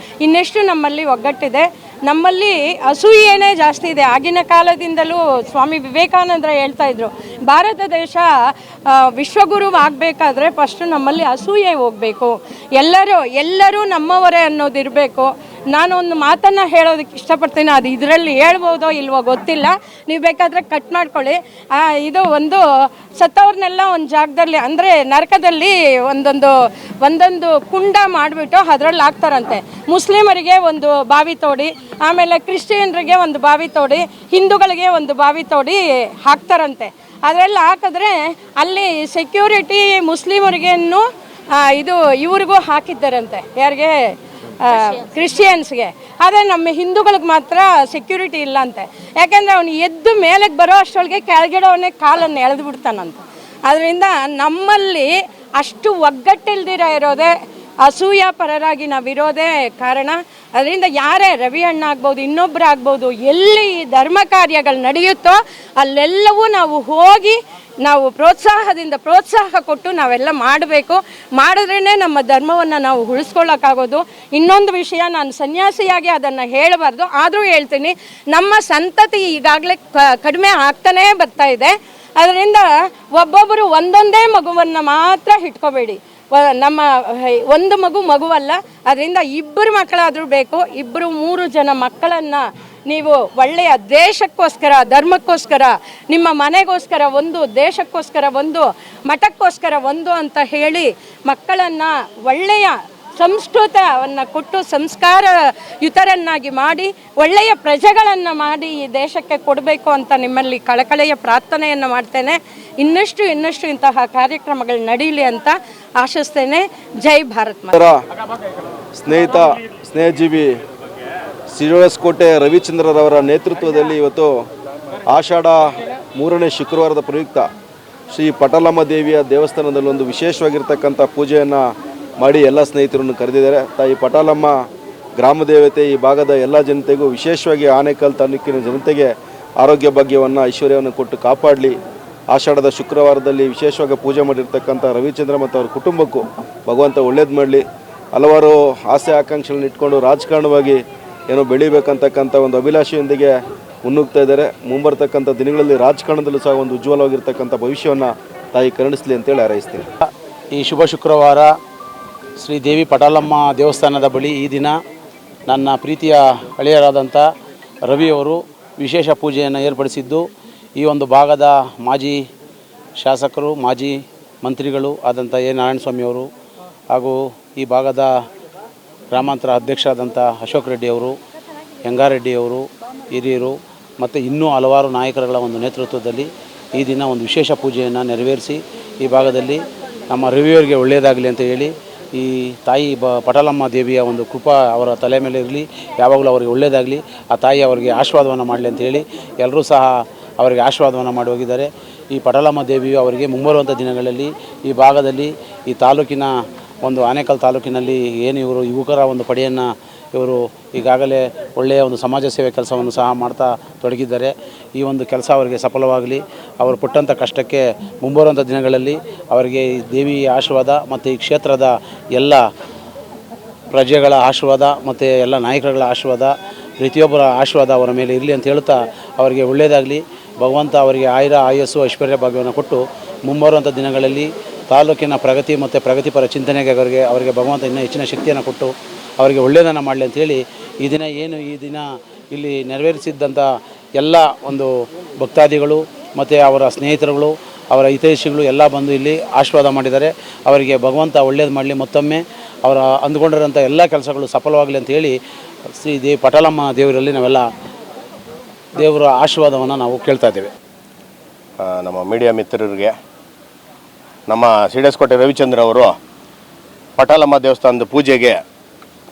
ಇನ್ನೆಷ್ಟು ನಮ್ಮಲ್ಲಿ ಒಗ್ಗಟ್ಟಿದೆ, ನಮ್ಮಲ್ಲಿ ಅಸೂಯೆನೇ ಜಾಸ್ತಿ ಇದೆ. ಆಗಿನ ಕಾಲದಿಂದಲೂ ಸ್ವಾಮಿ ವಿವೇಕಾನಂದರು ಹೇಳ್ತಾ ಇದ್ರು, ಭಾರತ ದೇಶ ವಿಶ್ವಗುರು ಆಗಬೇಕಾದ್ರೆ ಫಸ್ಟ್ ನಮ್ಮಲ್ಲಿ ಅಸೂಯೆ ಹೋಗಬೇಕು, ಎಲ್ಲರೂ ನಮ್ಮವರೇ ಅನ್ನೋದಿರಬೇಕು. ನಾನು ಒಂದು ಮಾತನ್ನು ಹೇಳೋದಕ್ಕೆ ಇಷ್ಟಪಡ್ತೀನಿ, ಅದು ಇದರಲ್ಲಿ ಹೇಳ್ಬೋದೋ ಇಲ್ವೋ ಗೊತ್ತಿಲ್ಲ, ನೀವು ಬೇಕಾದರೆ ಕಟ್ ಮಾಡ್ಕೊಳ್ಳಿ. ಇದು ಒಂದು ಸತ್ತವ್ರನ್ನೆಲ್ಲ ಒಂದು ಜಾಗದಲ್ಲಿ ಅಂದರೆ ನರಕದಲ್ಲಿ ಒಂದೊಂದು ಕುಂಡ ಮಾಡಿಬಿಟ್ಟು ಅದರಲ್ಲಿ ಹಾಕ್ತಾರಂತೆ. ಮುಸ್ಲಿಮರಿಗೆ ಒಂದು ಬಾವಿ ತೋಡಿ, ಆಮೇಲೆ ಕ್ರಿಶ್ಚಿಯನ್ರಿಗೆ ಒಂದು ಬಾವಿ ತೋಡಿ, ಹಿಂದೂಗಳಿಗೆ ಒಂದು ಬಾವಿ ತೋಡಿ ಹಾಕ್ತಾರಂತೆ. ಅದರಲ್ಲಿ ಹಾಕಿದ್ರೆ ಅಲ್ಲಿ ಸೆಕ್ಯೂರಿಟಿ ಮುಸ್ಲಿಮರಿಗೇನು ಇವ್ರಿಗೂ ಹಾಕಿದ್ದಾರಂತೆ, ಯಾರಿಗೆ? ಕ್ರಿಶ್ಚಿಯನ್ಸ್ಗೆ. ಆದರೆ ನಮ್ಮ ಹಿಂದೂಗಳಿಗೆ ಮಾತ್ರ ಸೆಕ್ಯೂರಿಟಿ ಇಲ್ಲ ಅಂತೆ. ಯಾಕೆಂದರೆ ಅವನು ಎದ್ದು ಮೇಲಕ್ಕೆ ಬರೋ ಅಷ್ಟರೊಳಗೆ ಕೆಳಗಿಡೋವನ್ನೇ ಕಾಲನ್ನು ಎಳೆದು ಬಿಡ್ತಾನಂತೆ. ಅದರಿಂದ ನಮ್ಮಲ್ಲಿ ಅಷ್ಟು ಒಗ್ಗಟ್ಟಿಲ್ದಿರ ಇರೋದೇ, ಅಸೂಯಾ ಪರರಾಗಿ ನಾವಿರೋದೇ ಕಾರಣ. ಅದರಿಂದ ಯಾರೇ ರವಿ ಅಣ್ಣ ಆಗ್ಬೋದು, ಇನ್ನೊಬ್ಬರು ಆಗ್ಬೋದು, ಎಲ್ಲಿ ಧರ್ಮ ಕಾರ್ಯಗಳು ನಡೆಯುತ್ತೋ ಅಲ್ಲೆಲ್ಲವೂ ನಾವು ಹೋಗಿ ನಾವು ಪ್ರೋತ್ಸಾಹ ಕೊಟ್ಟು ನಾವೆಲ್ಲ ಮಾಡಬೇಕು. ಮಾಡಿದ್ರೇ ನಮ್ಮ ಧರ್ಮವನ್ನು ನಾವು ಉಳಿಸ್ಕೊಳ್ಳೋಕ್ಕಾಗೋದು. ಇನ್ನೊಂದು ವಿಷಯ, ನಾನು ಸನ್ಯಾಸಿಯಾಗಿ ಅದನ್ನು ಹೇಳಬಾರ್ದು, ಆದರೂ ಹೇಳ್ತೀನಿ, ನಮ್ಮ ಸಂತತಿ ಈಗಾಗಲೇ ಕಡಿಮೆ ಆಗ್ತಾನೇ ಬರ್ತಾ ಇದೆ. ಅದರಿಂದ ಒಬ್ಬೊಬ್ಬರು ಒಂದೊಂದೇ ಮಗುವನ್ನು ಮಾತ್ರ ಇಟ್ಕೋಬೇಡಿ. ನಮ್ಮ ಒಂದು ಮಗುವಲ್ಲ, ಅದರಿಂದ ಇಬ್ಬರು ಮಕ್ಕಳಾದರೂ ಬೇಕು. 2-3 ಜನ ಮಕ್ಕಳನ್ನು ನೀವು ಒಳ್ಳೆಯ ದೇಶಕ್ಕೋಸ್ಕರ, ಧರ್ಮಕ್ಕೋಸ್ಕರ, ನಿಮ್ಮ ಮನೆಗೋಸ್ಕರ ಒಂದು, ದೇಶಕ್ಕೋಸ್ಕರ ಒಂದು, ಮಠಕ್ಕೋಸ್ಕರ ಒಂದು ಅಂತ ಹೇಳಿ ಮಕ್ಕಳನ್ನು ಒಳ್ಳೆಯ ಸಂಸ್ಕೃತವನ್ನು ಕೊಟ್ಟು ಸಂಸ್ಕಾರಯುತರನ್ನಾಗಿ ಮಾಡಿ ಒಳ್ಳೆಯ ಪ್ರಜೆಗಳನ್ನು ಮಾಡಿ ಈ ದೇಶಕ್ಕೆ ಕೊಡಬೇಕು ಅಂತ ನಿಮ್ಮಲ್ಲಿ ಕಳಕಳೆಯ ಪ್ರಾರ್ಥನೆಯನ್ನು ಮಾಡ್ತೇನೆ. ಇನ್ನಷ್ಟು ಇಂತಹ ಕಾರ್ಯಕ್ರಮಗಳು ನಡೀಲಿ ಅಂತ ಆಶಿಸ್ತೇನೆ. ಜೈ ಭಾರತ್ ಮಾತಾ. ಸ್ನೇಹಜೀವಿ ಸಿಡಿವಸ್ಕೋಟೆ ರವಿಚಂದ್ರರವರ ನೇತೃತ್ವದಲ್ಲಿ ಇವತ್ತು ಆಷಾಢ 3ನೇ ಶುಕ್ರವಾರದ ಪ್ರಯುಕ್ತ ಶ್ರೀ ಪಟಾಲಮ್ಮ ದೇವಿಯ ದೇವಸ್ಥಾನದಲ್ಲಿ ಒಂದು ವಿಶೇಷವಾಗಿರ್ತಕ್ಕಂಥ ಪೂಜೆಯನ್ನು ಮಾಡಿ ಎಲ್ಲ ಸ್ನೇಹಿತರನ್ನು ಕರೆದಿದ್ದಾರೆ. ತಾಯಿ ಪಟಾಲಮ್ಮ ಗ್ರಾಮ ದೇವತೆ, ಈ ಭಾಗದ ಎಲ್ಲ ಜನತೆಗೂ, ವಿಶೇಷವಾಗಿ ಆನೇಕಲ್ ತಾಲೂಕಿನ ಜನತೆಗೆ ಆರೋಗ್ಯ ಭಾಗ್ಯವನ್ನು, ಐಶ್ವರ್ಯವನ್ನು ಕೊಟ್ಟು ಕಾಪಾಡಲಿ. ಆಷಾಢದ ಶುಕ್ರವಾರದಲ್ಲಿ ವಿಶೇಷವಾಗಿ ಪೂಜೆ ಮಾಡಿರ್ತಕ್ಕಂಥ ರವಿಚಂದ್ರ ಮತ್ತು ಅವ್ರ ಕುಟುಂಬಕ್ಕೂ ಭಗವಂತ ಒಳ್ಳೇದು ಮಾಡಲಿ. ಹಲವಾರು ಆಸೆ ಆಕಾಂಕ್ಷೆಗಳನ್ನು ಇಟ್ಕೊಂಡು ರಾಜಕಾರಣವಾಗಿ ಏನೋ ಬೆಳಿಬೇಕಂತಕ್ಕಂಥ ಒಂದು ಅಭಿಲಾಷೆಯೊಂದಿಗೆ ಮುನ್ನುಗ್ತಾ ಇದ್ದಾರೆ. ಮುಂಬರ್ತಕ್ಕಂಥ ದಿನಗಳಲ್ಲಿ ರಾಜಕಾರಣದಲ್ಲೂ ಸಹ ಒಂದು ಉಜ್ವಲವಾಗಿರ್ತಕ್ಕಂಥ ಭವಿಷ್ಯವನ್ನು ತಾಯಿ ಕರುಣಿಸಲಿ ಅಂತೇಳಿ ಹಾರೈಸ್ತೀನಿ. ಈ ಶುಭ ಶುಕ್ರವಾರ ಶ್ರೀ ದೇವಿ ಪಟಾಲಮ್ಮ ದೇವಸ್ಥಾನದ ಬಳಿ ಈ ದಿನ ನನ್ನ ಪ್ರೀತಿಯ ಹಳೆಯರಾದಂಥ ರವಿಯವರು ವಿಶೇಷ ಪೂಜೆಯನ್ನು ಏರ್ಪಡಿಸಿದ್ದು, ಈ ಒಂದು ಭಾಗದ ಮಾಜಿ ಶಾಸಕರು, ಮಾಜಿ ಮಂತ್ರಿಗಳು ಆದಂಥ ಎ ನಾರಾಯಣಸ್ವಾಮಿಯವರು ಹಾಗೂ ಈ ಭಾಗದ ಗ್ರಾಮಾಂತರ ಅಧ್ಯಕ್ಷರಾದಂಥ ಅಶೋಕ್ ರೆಡ್ಡಿಯವರು, ಯಂಗಾರೆಡ್ಡಿಯವರು, ಹಿರಿಯರು ಮತ್ತು ಇನ್ನೂ ಹಲವಾರು ನಾಯಕರುಗಳ ಒಂದು ನೇತೃತ್ವದಲ್ಲಿ ಈ ದಿನ ಒಂದು ವಿಶೇಷ ಪೂಜೆಯನ್ನು ನೆರವೇರಿಸಿ ಈ ಭಾಗದಲ್ಲಿ ನಮ್ಮ ರವಿಯವರಿಗೆ ಒಳ್ಳೆಯದಾಗಲಿ ಅಂತ ಹೇಳಿ, ಈ ತಾಯಿ ಪಟಾಲಮ್ಮ ದೇವಿಯ ಒಂದು ಕೃಪಾ ಅವರ ತಲೆ ಮೇಲೆ ಇರಲಿ, ಯಾವಾಗಲೂ ಅವರಿಗೆ ಒಳ್ಳೆಯದಾಗಲಿ, ಆ ತಾಯಿ ಅವರಿಗೆ ಆಶೀರ್ವಾದವನ್ನು ಮಾಡಲಿ ಅಂತ ಹೇಳಿ ಎಲ್ಲರೂ ಸಹ ಅವರಿಗೆ ಆಶೀರ್ವಾದವನ್ನು ಮಾಡಿ ಹೋಗಿದ್ದಾರೆ. ಈ ಪಟಾಲಮ್ಮ ದೇವಿಯು ಅವರಿಗೆ ಮುಂಬರುವಂಥ ದಿನಗಳಲ್ಲಿ ಈ ಭಾಗದಲ್ಲಿ, ಈ ತಾಲೂಕಿನ ಒಂದು ಆನೇಕಲ್ ತಾಲೂಕಿನಲ್ಲಿ ಏನು ಇವರು ಯುವಕರ ಒಂದು ಪಡೆಯನ್ನು ಇವರು ಈಗಾಗಲೇ ಒಳ್ಳೆಯ ಒಂದು ಸಮಾಜ ಸೇವೆ ಕೆಲಸವನ್ನು ಸಹ ಮಾಡ್ತಾ ತೊಡಗಿದ್ದಾರೆ. ಈ ಒಂದು ಕೆಲಸ ಅವರಿಗೆ ಸಫಲವಾಗಲಿ. ಅವರು ಪಟ್ಟಂಥ ಕಷ್ಟಕ್ಕೆ ಮುಂಬರುವಂಥ ದಿನಗಳಲ್ಲಿ ಅವರಿಗೆ ಈ ದೇವಿಯ ಆಶೀರ್ವಾದ ಮತ್ತು ಈ ಕ್ಷೇತ್ರದ ಎಲ್ಲ ಪ್ರಜೆಗಳ ಆಶೀರ್ವಾದ ಮತ್ತು ಎಲ್ಲ ನಾಯಕರುಗಳ ಆಶೀರ್ವಾದ, ಪ್ರತಿಯೊಬ್ಬರ ಆಶೀರ್ವಾದ ಅವರ ಮೇಲೆ ಇರಲಿ ಅಂತ ಹೇಳ್ತಾ ಅವರಿಗೆ ಒಳ್ಳೆಯದಾಗಲಿ. ಭಗವಂತ ಅವರಿಗೆ ಆಯಸ್ಸು ಐಶ್ವರ್ಯ ಭಾಗ್ಯವನ್ನು ಕೊಟ್ಟು ಮುಂಬರುವಂಥ ದಿನಗಳಲ್ಲಿ ತಾಲೂಕಿನ ಪ್ರಗತಿ ಮತ್ತು ಪ್ರಗತಿಪರ ಚಿಂತನೆಗೆ ಅವರಿಗೆ ಭಗವಂತ ಇನ್ನೂ ಹೆಚ್ಚಿನ ಶಕ್ತಿಯನ್ನು ಕೊಟ್ಟು ಅವರಿಗೆ ಒಳ್ಳೆಯದನ್ನು ಮಾಡಲಿ ಅಂಥೇಳಿ ಈ ದಿನ ಇಲ್ಲಿ ನೆರವೇರಿಸಿದ್ದಂಥ ಎಲ್ಲ ಒಂದು ಭಕ್ತಾದಿಗಳು ಮತ್ತು ಅವರ ಸ್ನೇಹಿತರುಗಳು, ಅವರ ಹಿತೈಷಿಗಳು ಎಲ್ಲ ಬಂದು ಇಲ್ಲಿ ಆಶೀರ್ವಾದ ಮಾಡಿದ್ದಾರೆ. ಅವರಿಗೆ ಭಗವಂತ ಒಳ್ಳೇದು ಮಾಡಲಿ, ಮತ್ತೊಮ್ಮೆ ಅವರ ಅಂದುಕೊಂಡಿರೋಂಥ ಎಲ್ಲ ಕೆಲಸಗಳು ಸಫಲವಾಗಲಿ ಅಂಥೇಳಿ ಶ್ರೀ ದೇವಿ ಪಟಾಲಮ್ಮ ದೇವರಲ್ಲಿ ನಾವೆಲ್ಲ ದೇವರ ಆಶೀರ್ವಾದವನ್ನು ನಾವು ಕೇಳ್ತಾ ಇದ್ದೇವೆ. ನಮ್ಮ ಮೀಡಿಯಾ ಮಿತ್ರರಿಗೆ, ನಮ್ಮ ಸಿಡಿವಸ್ಕೋಟೆ ರವಿಚಂದ್ರ ಅವರು ಪಟಾಲಮ್ಮ ದೇವಸ್ಥಾನದ ಪೂಜೆಗೆ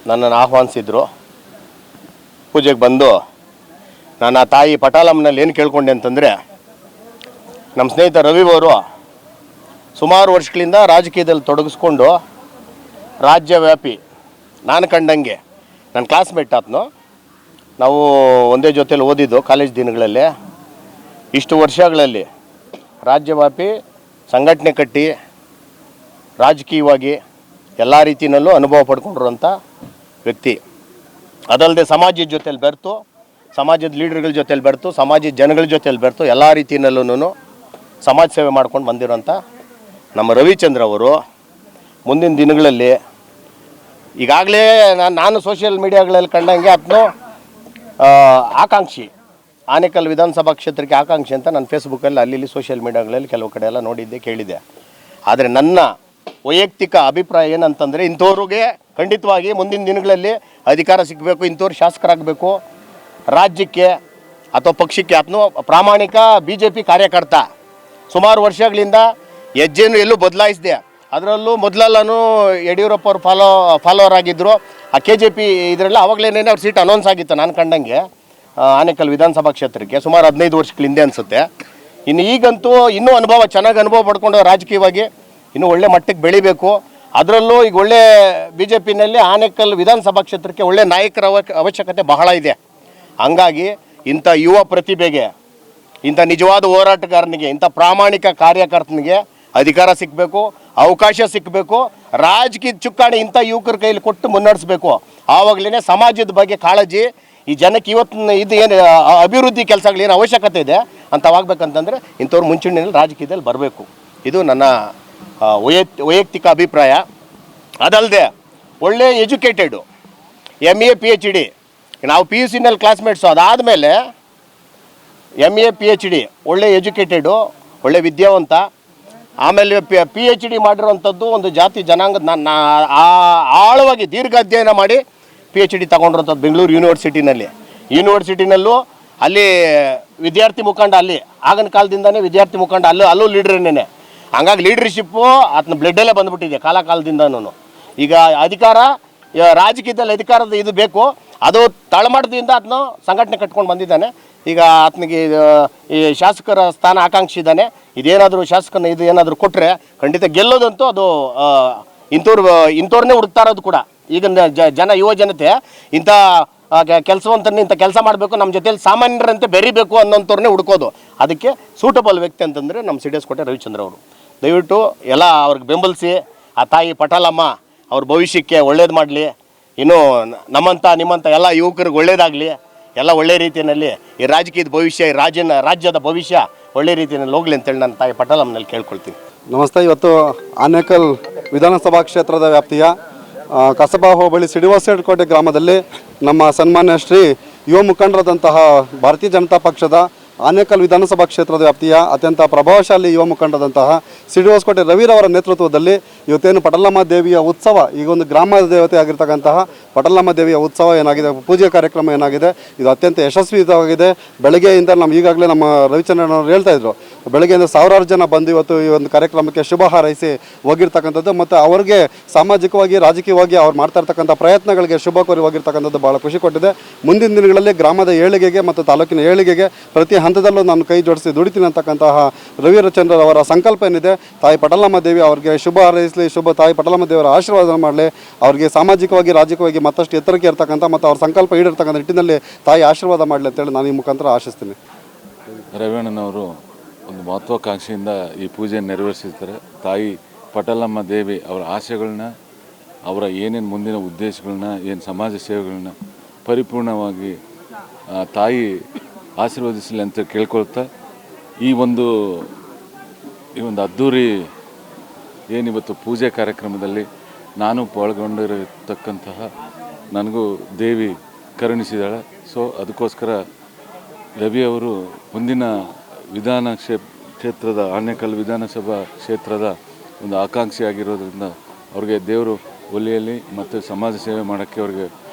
ನನ್ನನ್ನು ಆಹ್ವಾನಿಸಿದರು. ಪೂಜೆಗೆ ಬಂದು ನಾನು ಆ ತಾಯಿ ಪಟಾಲಮ್ಮನಲ್ಲಿ ಏನು ಕೇಳ್ಕೊಂಡೆ ಅಂತಂದರೆ, ನಮ್ಮ ಸ್ನೇಹಿತ ರವಿಯವರು ಸುಮಾರು ವರ್ಷಗಳಿಂದ ರಾಜಕೀಯದಲ್ಲಿ ತೊಡಗಿಸ್ಕೊಂಡು ರಾಜ್ಯವ್ಯಾಪಿ, ನಾನು ಕಂಡಂಗೆ ನನ್ನ ಕ್ಲಾಸ್ಮೇಟ್ ಆತನು, ನಾವು ಒಂದೇ ಜೊತೆಲಿ ಓದಿದ್ದು ಕಾಲೇಜ್ ದಿನಗಳಲ್ಲಿ. ಇಷ್ಟು ವರ್ಷಗಳಲ್ಲಿ ರಾಜ್ಯವ್ಯಾಪಿ ಸಂಘಟನೆ ಕಟ್ಟಿ ರಾಜಕೀಯವಾಗಿ ಎಲ್ಲ ರೀತಿಯಲ್ಲೂ ಅನುಭವ ಪಡ್ಕೊಂಡಿರುವಂಥ ವ್ಯಕ್ತಿ. ಅದಲ್ಲದೆ ಸಮಾಜದ ಜೊತೆಲಿ ಬೆರೆತು, ಸಮಾಜದ ಲೀಡರ್ಗಳ ಜೊತೆಲಿ ಬೆರೆತು, ಸಮಾಜದ ಜನಗಳ ಜೊತೆಲಿ ಬೆರೆತು ಎಲ್ಲ ರೀತಿಯಲ್ಲೂ ಸಮಾಜ ಸೇವೆ ಮಾಡ್ಕೊಂಡು ಬಂದಿರೋಂಥ ನಮ್ಮ ರವಿಚಂದ್ರ ಅವರು ಮುಂದಿನ ದಿನಗಳಲ್ಲಿ ಈಗಾಗಲೇ ನಾನು ಸೋಷಿಯಲ್ ಮೀಡಿಯಾಗಳಲ್ಲಿ ಕಂಡಂಗೆ ಅದನ್ನು ಆಕಾಂಕ್ಷಿ, ಆನೇಕಲ್ ವಿಧಾನಸಭಾ ಕ್ಷೇತ್ರಕ್ಕೆ ಆಕಾಂಕ್ಷಿ ಅಂತ ನಾನು ಫೇಸ್ಬುಕ್ಕಲ್ಲಿ ಅಲ್ಲಿ ಸೋಷಿಯಲ್ ಮೀಡಿಯಾಗಳಲ್ಲಿ ಕೆಲವು ಕಡೆ ಎಲ್ಲ ನೋಡಿದ್ದೆ, ಕೇಳಿದ್ದೆ. ಆದರೆ ನನ್ನ ವೈಯಕ್ತಿಕ ಅಭಿಪ್ರಾಯ ಏನಂತಂದರೆ, ಇಂಥವ್ರಿಗೆ ಖಂಡಿತವಾಗಿ ಮುಂದಿನ ದಿನಗಳಲ್ಲಿ ಅಧಿಕಾರ ಸಿಗಬೇಕು, ಇಂಥವ್ರು ಶಾಸಕರಾಗಬೇಕು, ರಾಜ್ಯಕ್ಕೆ ಅಥವಾ ಪಕ್ಷಕ್ಕೆ. ಅದನ್ನು ಪ್ರಾಮಾಣಿಕ BJP ಕಾರ್ಯಕರ್ತ, ಸುಮಾರು ವರ್ಷಗಳಿಂದ ಹೆಜ್ಜೆನೂ ಎಲ್ಲೂ ಬದಲಾಯಿಸಿದೆ. ಅದರಲ್ಲೂ ಮೊದಲೆಲ್ಲೂ ಯಡಿಯೂರಪ್ಪ ಅವರು ಫಾಲೋವರ್ ಆಗಿದ್ದರು. ಆ KJP ಇದರಲ್ಲಿ ಆವಾಗಲೇನೇ ಅವ್ರ ಸೀಟ್ ಅನೌನ್ಸ್ ಆಗಿತ್ತು ನಾನು ಕಂಡಂಗೆ, ಆನೇಕಲ್ ವಿಧಾನಸಭಾ ಕ್ಷೇತ್ರಕ್ಕೆ ಸುಮಾರು 15 ವರ್ಷಗಳ ಹಿಂದೆ ಅನಿಸುತ್ತೆ. ಇನ್ನು ಈಗಂತೂ ಇನ್ನೂ ಚೆನ್ನಾಗಿ ಅನುಭವ ಪಡ್ಕೊಂಡು ರಾಜಕೀಯವಾಗಿ ಇನ್ನೂ ಒಳ್ಳೆ ಮಟ್ಟಕ್ಕೆ ಬೆಳಿಬೇಕು. ಅದರಲ್ಲೂ ಈಗ ಒಳ್ಳೆ BJPನಲ್ಲಿ ಆನೇಕಲ್ ವಿಧಾನಸಭಾ ಕ್ಷೇತ್ರಕ್ಕೆ ಒಳ್ಳೆ ನಾಯಕರ ಅವಶ್ಯಕತೆ ಬಹಳ ಇದೆ. ಹಂಗಾಗಿ ಇಂಥ ಯುವ ಪ್ರತಿಭೆಗೆ, ಇಂಥ ನಿಜವಾದ ಹೋರಾಟಗಾರನಿಗೆ, ಇಂಥ ಪ್ರಾಮಾಣಿಕ ಕಾರ್ಯಕರ್ತನಿಗೆ ಅಧಿಕಾರ ಸಿಕ್ಕಬೇಕು, ಅವಕಾಶ ಸಿಕ್ಕಬೇಕು. ರಾಜಕೀಯ ಚುಕ್ಕಾಣಿ ಇಂಥ ಯುವಕರ ಕೈಲಿ ಕೊಟ್ಟು ಮುನ್ನಡೆಸಬೇಕು. ಆವಾಗಲೇ ಸಮಾಜದ ಬಗ್ಗೆ ಕಾಳಜಿ, ಈ ಜನಕ್ಕೆ ಇವತ್ತಿನ ಇದು ಏನು ಅಭಿವೃದ್ಧಿ ಕೆಲಸಗಳೇನು ಅವಶ್ಯಕತೆ ಇದೆ ಅಂಥವಾಗಬೇಕಂತಂದರೆ ಇಂಥವ್ರು ಮುಂಚೂಣಿಯಲ್ಲಿ ರಾಜಕೀಯದಲ್ಲಿ ಬರಬೇಕು. ಇದು ನನ್ನ ವೈಯಕ್ತಿಕ ಅಭಿಪ್ರಾಯ. ಅದಲ್ಲದೆ ಒಳ್ಳೆ ಎಜುಕೇಟೆಡು, MA PhD, ನಾವು PUCನಲ್ಲಿ ಕ್ಲಾಸ್ಮೇಟ್ಸು, ಅದಾದಮೇಲೆ MA PhD, ಒಳ್ಳೆ ಎಜುಕೇಟೆಡು, ಒಳ್ಳೆ ವಿದ್ಯಾವಂತ. ಆಮೇಲೆ PhD ಮಾಡಿರೋವಂಥದ್ದು ಒಂದು ಜಾತಿ ಜನಾಂಗದ ಆಳವಾಗಿ ದೀರ್ಘ ಅಧ್ಯಯನ ಮಾಡಿ PhD ತಗೊಂಡಿರೋಂಥದ್ದು ಬೆಂಗಳೂರು ಯೂನಿವರ್ಸಿಟಿನಲ್ಲೂ ಅಲ್ಲಿ ವಿದ್ಯಾರ್ಥಿ ಮುಖಂಡ, ಅಲ್ಲಿ ಆಗಿನ ಕಾಲದಿಂದನೇ ವಿದ್ಯಾರ್ಥಿ ಮುಖಂಡ, ಅಲ್ಲೂ ಲೀಡ್ರೇನೇ. ಹಂಗಾಗಿ ಲೀಡರ್ಶಿಪ್ಪು ಅದನ್ನ ಬ್ಲಡ್ಡಲ್ಲೇ ಬಂದುಬಿಟ್ಟಿದೆ ಕಾಲದಿಂದನೂ. ಈಗ ಅಧಿಕಾರ, ರಾಜಕೀಯದಲ್ಲಿ ಅಧಿಕಾರದ ಇದು ಬೇಕು, ಅದು ತಳಮಟ್ಟದಿಂದ ಅದನ್ನು ಸಂಘಟನೆ ಕಟ್ಕೊಂಡು ಬಂದಿದ್ದಾನೆ. ಈಗ ಆತನಿಗೆ ಈ ಶಾಸಕರ ಸ್ಥಾನ ಆಕಾಂಕ್ಷಿ ಇದ್ದಾನೆ. ಇದೇನಾದರೂ ಶಾಸಕನ ಇದು ಏನಾದರೂ ಕೊಟ್ಟರೆ ಖಂಡಿತ ಗೆಲ್ಲೋದಂತೂ ಅದು ಇಂಥವ್ರನ್ನೇ ಹುಡುಕ್ತಾ ಇರೋದು ಕೂಡ. ಈಗ ಯುವ ಜನತೆ ಇಂಥ ಕೆಲಸವಂತರನ್ನ ಇಂಥ ಕೆಲಸ ಮಾಡಬೇಕು, ನಮ್ಮ ಜೊತೆಲಿ ಸಾಮಾನ್ಯರಂತೆ ಬೆರಿಬೇಕು ಅನ್ನೋಂಥವ್ರನ್ನೇ ಹುಡುಕೋದು. ಅದಕ್ಕೆ ಸೂಟಬಲ್ ವ್ಯಕ್ತಿ ಅಂತಂದರೆ ನಮ್ಮ CDS ಕೋಟೆ ರವಿಚಂದ್ರ ಅವರು. ದಯವಿಟ್ಟು ಎಲ್ಲ ಅವ್ರಿಗೆ ಬೆಂಬಲಿಸಿ, ಆ ತಾಯಿ ಪಟಾಲಮ್ಮ ಅವ್ರ ಭವಿಷ್ಯಕ್ಕೆ ಒಳ್ಳೇದು ಮಾಡಲಿ. ಇನ್ನೂ ನಿಮ್ಮಂಥ ಎಲ್ಲ ಯುವಕರಿಗೆ ಒಳ್ಳೇದಾಗಲಿ, ಎಲ್ಲ ಒಳ್ಳೆ ರೀತಿಯಲ್ಲಿ ಈ ರಾಜಕೀಯದ ಭವಿಷ್ಯ, ಈ ರಾಜ್ಯದ ಭವಿಷ್ಯ ಒಳ್ಳೆ ರೀತಿಯಲ್ಲಿ ಹೋಗಲಿ ಅಂತೇಳಿ ನನ್ನ ತಾಯಿ ಪಟಾಲಮ್ಮನಲ್ಲಿ ಕೇಳ್ಕೊಳ್ತೀನಿ. ನಮಸ್ತೆ. ಇವತ್ತು ಆನೇಕಲ್ ವಿಧಾನಸಭಾ ಕ್ಷೇತ್ರದ ವ್ಯಾಪ್ತಿಯ ಕಸಬಾ ಹೋಬಳಿ ಸಿಡಿವಸೇಡ್ಕೋಟೆ ಗ್ರಾಮದಲ್ಲಿ ನಮ್ಮ ಸನ್ಮಾನ್ಯ ಶ್ರೀ ಯುವ ಮುಖಂಡರಾದಂತಹ ಭಾರತೀಯ ಜನತಾ ಪಕ್ಷದ ಆನೇಕಲ್ ವಿಧಾನಸಭಾ ಕ್ಷೇತ್ರದ ವ್ಯಾಪ್ತಿಯ ಅತ್ಯಂತ ಪ್ರಭಾವಶಾಲಿ ಯುವ ಮುಖಂಡರಾದಂತಹ ಸಿಡಿವಸಕೋಟೆ ರವಿರವರ ನೇತೃತ್ವದಲ್ಲಿ ಇವತ್ತೇನು ಪಟಲಮ್ಮ ದೇವಿಯ ಉತ್ಸವ, ಈಗ ಒಂದು ಗ್ರಾಮ ದೇವತೆ ಆಗಿರ್ತಕ್ಕಂತಹ ಪಟಲಮ್ಮ ದೇವಿಯ ಉತ್ಸವ ಏನಾಗಿದೆ, ಪೂಜೆ ಕಾರ್ಯಕ್ರಮ ಏನಾಗಿದೆ, ಇದು ಅತ್ಯಂತ ಯಶಸ್ವಿಯಾಗಿದೆ. ಬೆಳಗ್ಗೆಯಿಂದ ಈಗಾಗಲೇ ನಮ್ಮ ರವಿಚಂದ್ರನವರು ಹೇಳ್ತಾ ಇದ್ರು, ಬೆಳಗ್ಗೆಯಿಂದ ಸಾವಿರಾರು ಜನ ಬಂದು ಇವತ್ತು ಈ ಒಂದು ಕಾರ್ಯಕ್ರಮಕ್ಕೆ ಶುಭ ಹಾರೈಸಿ ಹೋಗಿರ್ತಕ್ಕಂಥದ್ದು. ಮತ್ತು ಅವ್ರಿಗೆ ಸಾಮಾಜಿಕವಾಗಿ, ರಾಜಕೀಯವಾಗಿ ಅವ್ರು ಮಾಡ್ತಾ ಇರ್ತಕ್ಕಂಥ ಪ್ರಯತ್ನಗಳಿಗೆ ಶುಭ ಕೋರಿ ಹೋಗಿರ್ತಕ್ಕಂಥದ್ದು ಭಾಳ ಖುಷಿ ಕೊಟ್ಟಿದೆ. ಮುಂದಿನ ದಿನಗಳಲ್ಲಿ ಗ್ರಾಮದ ಏಳಿಗೆಗೆ ಮತ್ತು ತಾಲೂಕಿನ ಏಳಿಗೆಗೆ ಪ್ರತಿ ಹಂತದಲ್ಲೂ ನಾನು ಕೈ ಜೋಡಿಸಿ ದುಡಿತೀನಿ ಅಂತಕ್ಕಂತಹ ರವಿಚಂದ್ರರವರ ಸಂಕಲ್ಪ ಏನಿದೆ, ತಾಯಿ ಪಟಲಮ್ಮ ದೇವಿ ಅವ್ರಿಗೆ ಶುಭ ಹಾರೈಸಲಿ, ತಾಯಿ ಪಟಲಮ್ಮ ದೇವರ ಆಶೀರ್ವಾದ ಮಾಡಲಿ, ಅವ್ರಿಗೆ ಸಾಮಾಜಿಕವಾಗಿ, ರಾಜಕೀಯವಾಗಿ ಮತ್ತಷ್ಟು ಎತ್ತರಕ್ಕೆ ಇರ್ತಕ್ಕಂಥ ಮತ್ತು ಅವ್ರ ಸಂಕಲ್ಪ ಈಡೇರ್ತಕ್ಕಂಥ ನಿಟ್ಟಿನಲ್ಲಿ ತಾಯಿ ಆಶೀರ್ವಾದ ಮಾಡಲಿ ಅಂತೇಳಿ ನಾನು ಈ ಮುಖಾಂತರ ಆಶಿಸ್ತೀನಿ. ರವಿಯಣ್ಣನವರು ಒಂದು ಮಹತ್ವಾಕಾಂಕ್ಷೆಯಿಂದ ಈ ಪೂಜೆಯನ್ನು ನೆರವೇರಿಸಿರ್ತಾರೆ. ತಾಯಿ ಪಟಲಮ್ಮ ದೇವಿ ಅವರ ಆಶೆಗಳನ್ನ, ಅವರ ಏನೇನು ಮುಂದಿನ ಉದ್ದೇಶಗಳನ್ನ, ಏನು ಸಮಾಜ ಸೇವೆಗಳನ್ನ ಪರಿಪೂರ್ಣವಾಗಿ ತಾಯಿ ಆಶೀರ್ವದಿಸಲಿ ಅಂತ ಕೇಳ್ಕೊಳ್ತಾ, ಈ ಒಂದು ಅದ್ಧೂರಿ ಏನಿವತ್ತು ಪೂಜೆ ಕಾರ್ಯಕ್ರಮದಲ್ಲಿ ನಾನು ಪಾಲ್ಗೊಂಡಿರತಕ್ಕಂತಹ ನನಗೂ ದೇವಿ ಕರುಣಿಸಿದಾಳೆ. ಸೊ ಅದಕ್ಕೋಸ್ಕರ ರವಿಯವರು ಮುಂದಿನ ಕ್ಷೇತ್ರದ ಆನೇಕಲ್ ವಿಧಾನಸಭಾ ಕ್ಷೇತ್ರದ ಒಂದು ಆಕಾಂಕ್ಷಿ ಆಗಿರೋದ್ರಿಂದ ಅವ್ರಿಗೆ ದೇವರು ಒಲಿಯಲಿ ಮತ್ತು ಸಮಾಜ ಸೇವೆ ಮಾಡೋಕ್ಕೆ ಅವ್ರಿಗೆ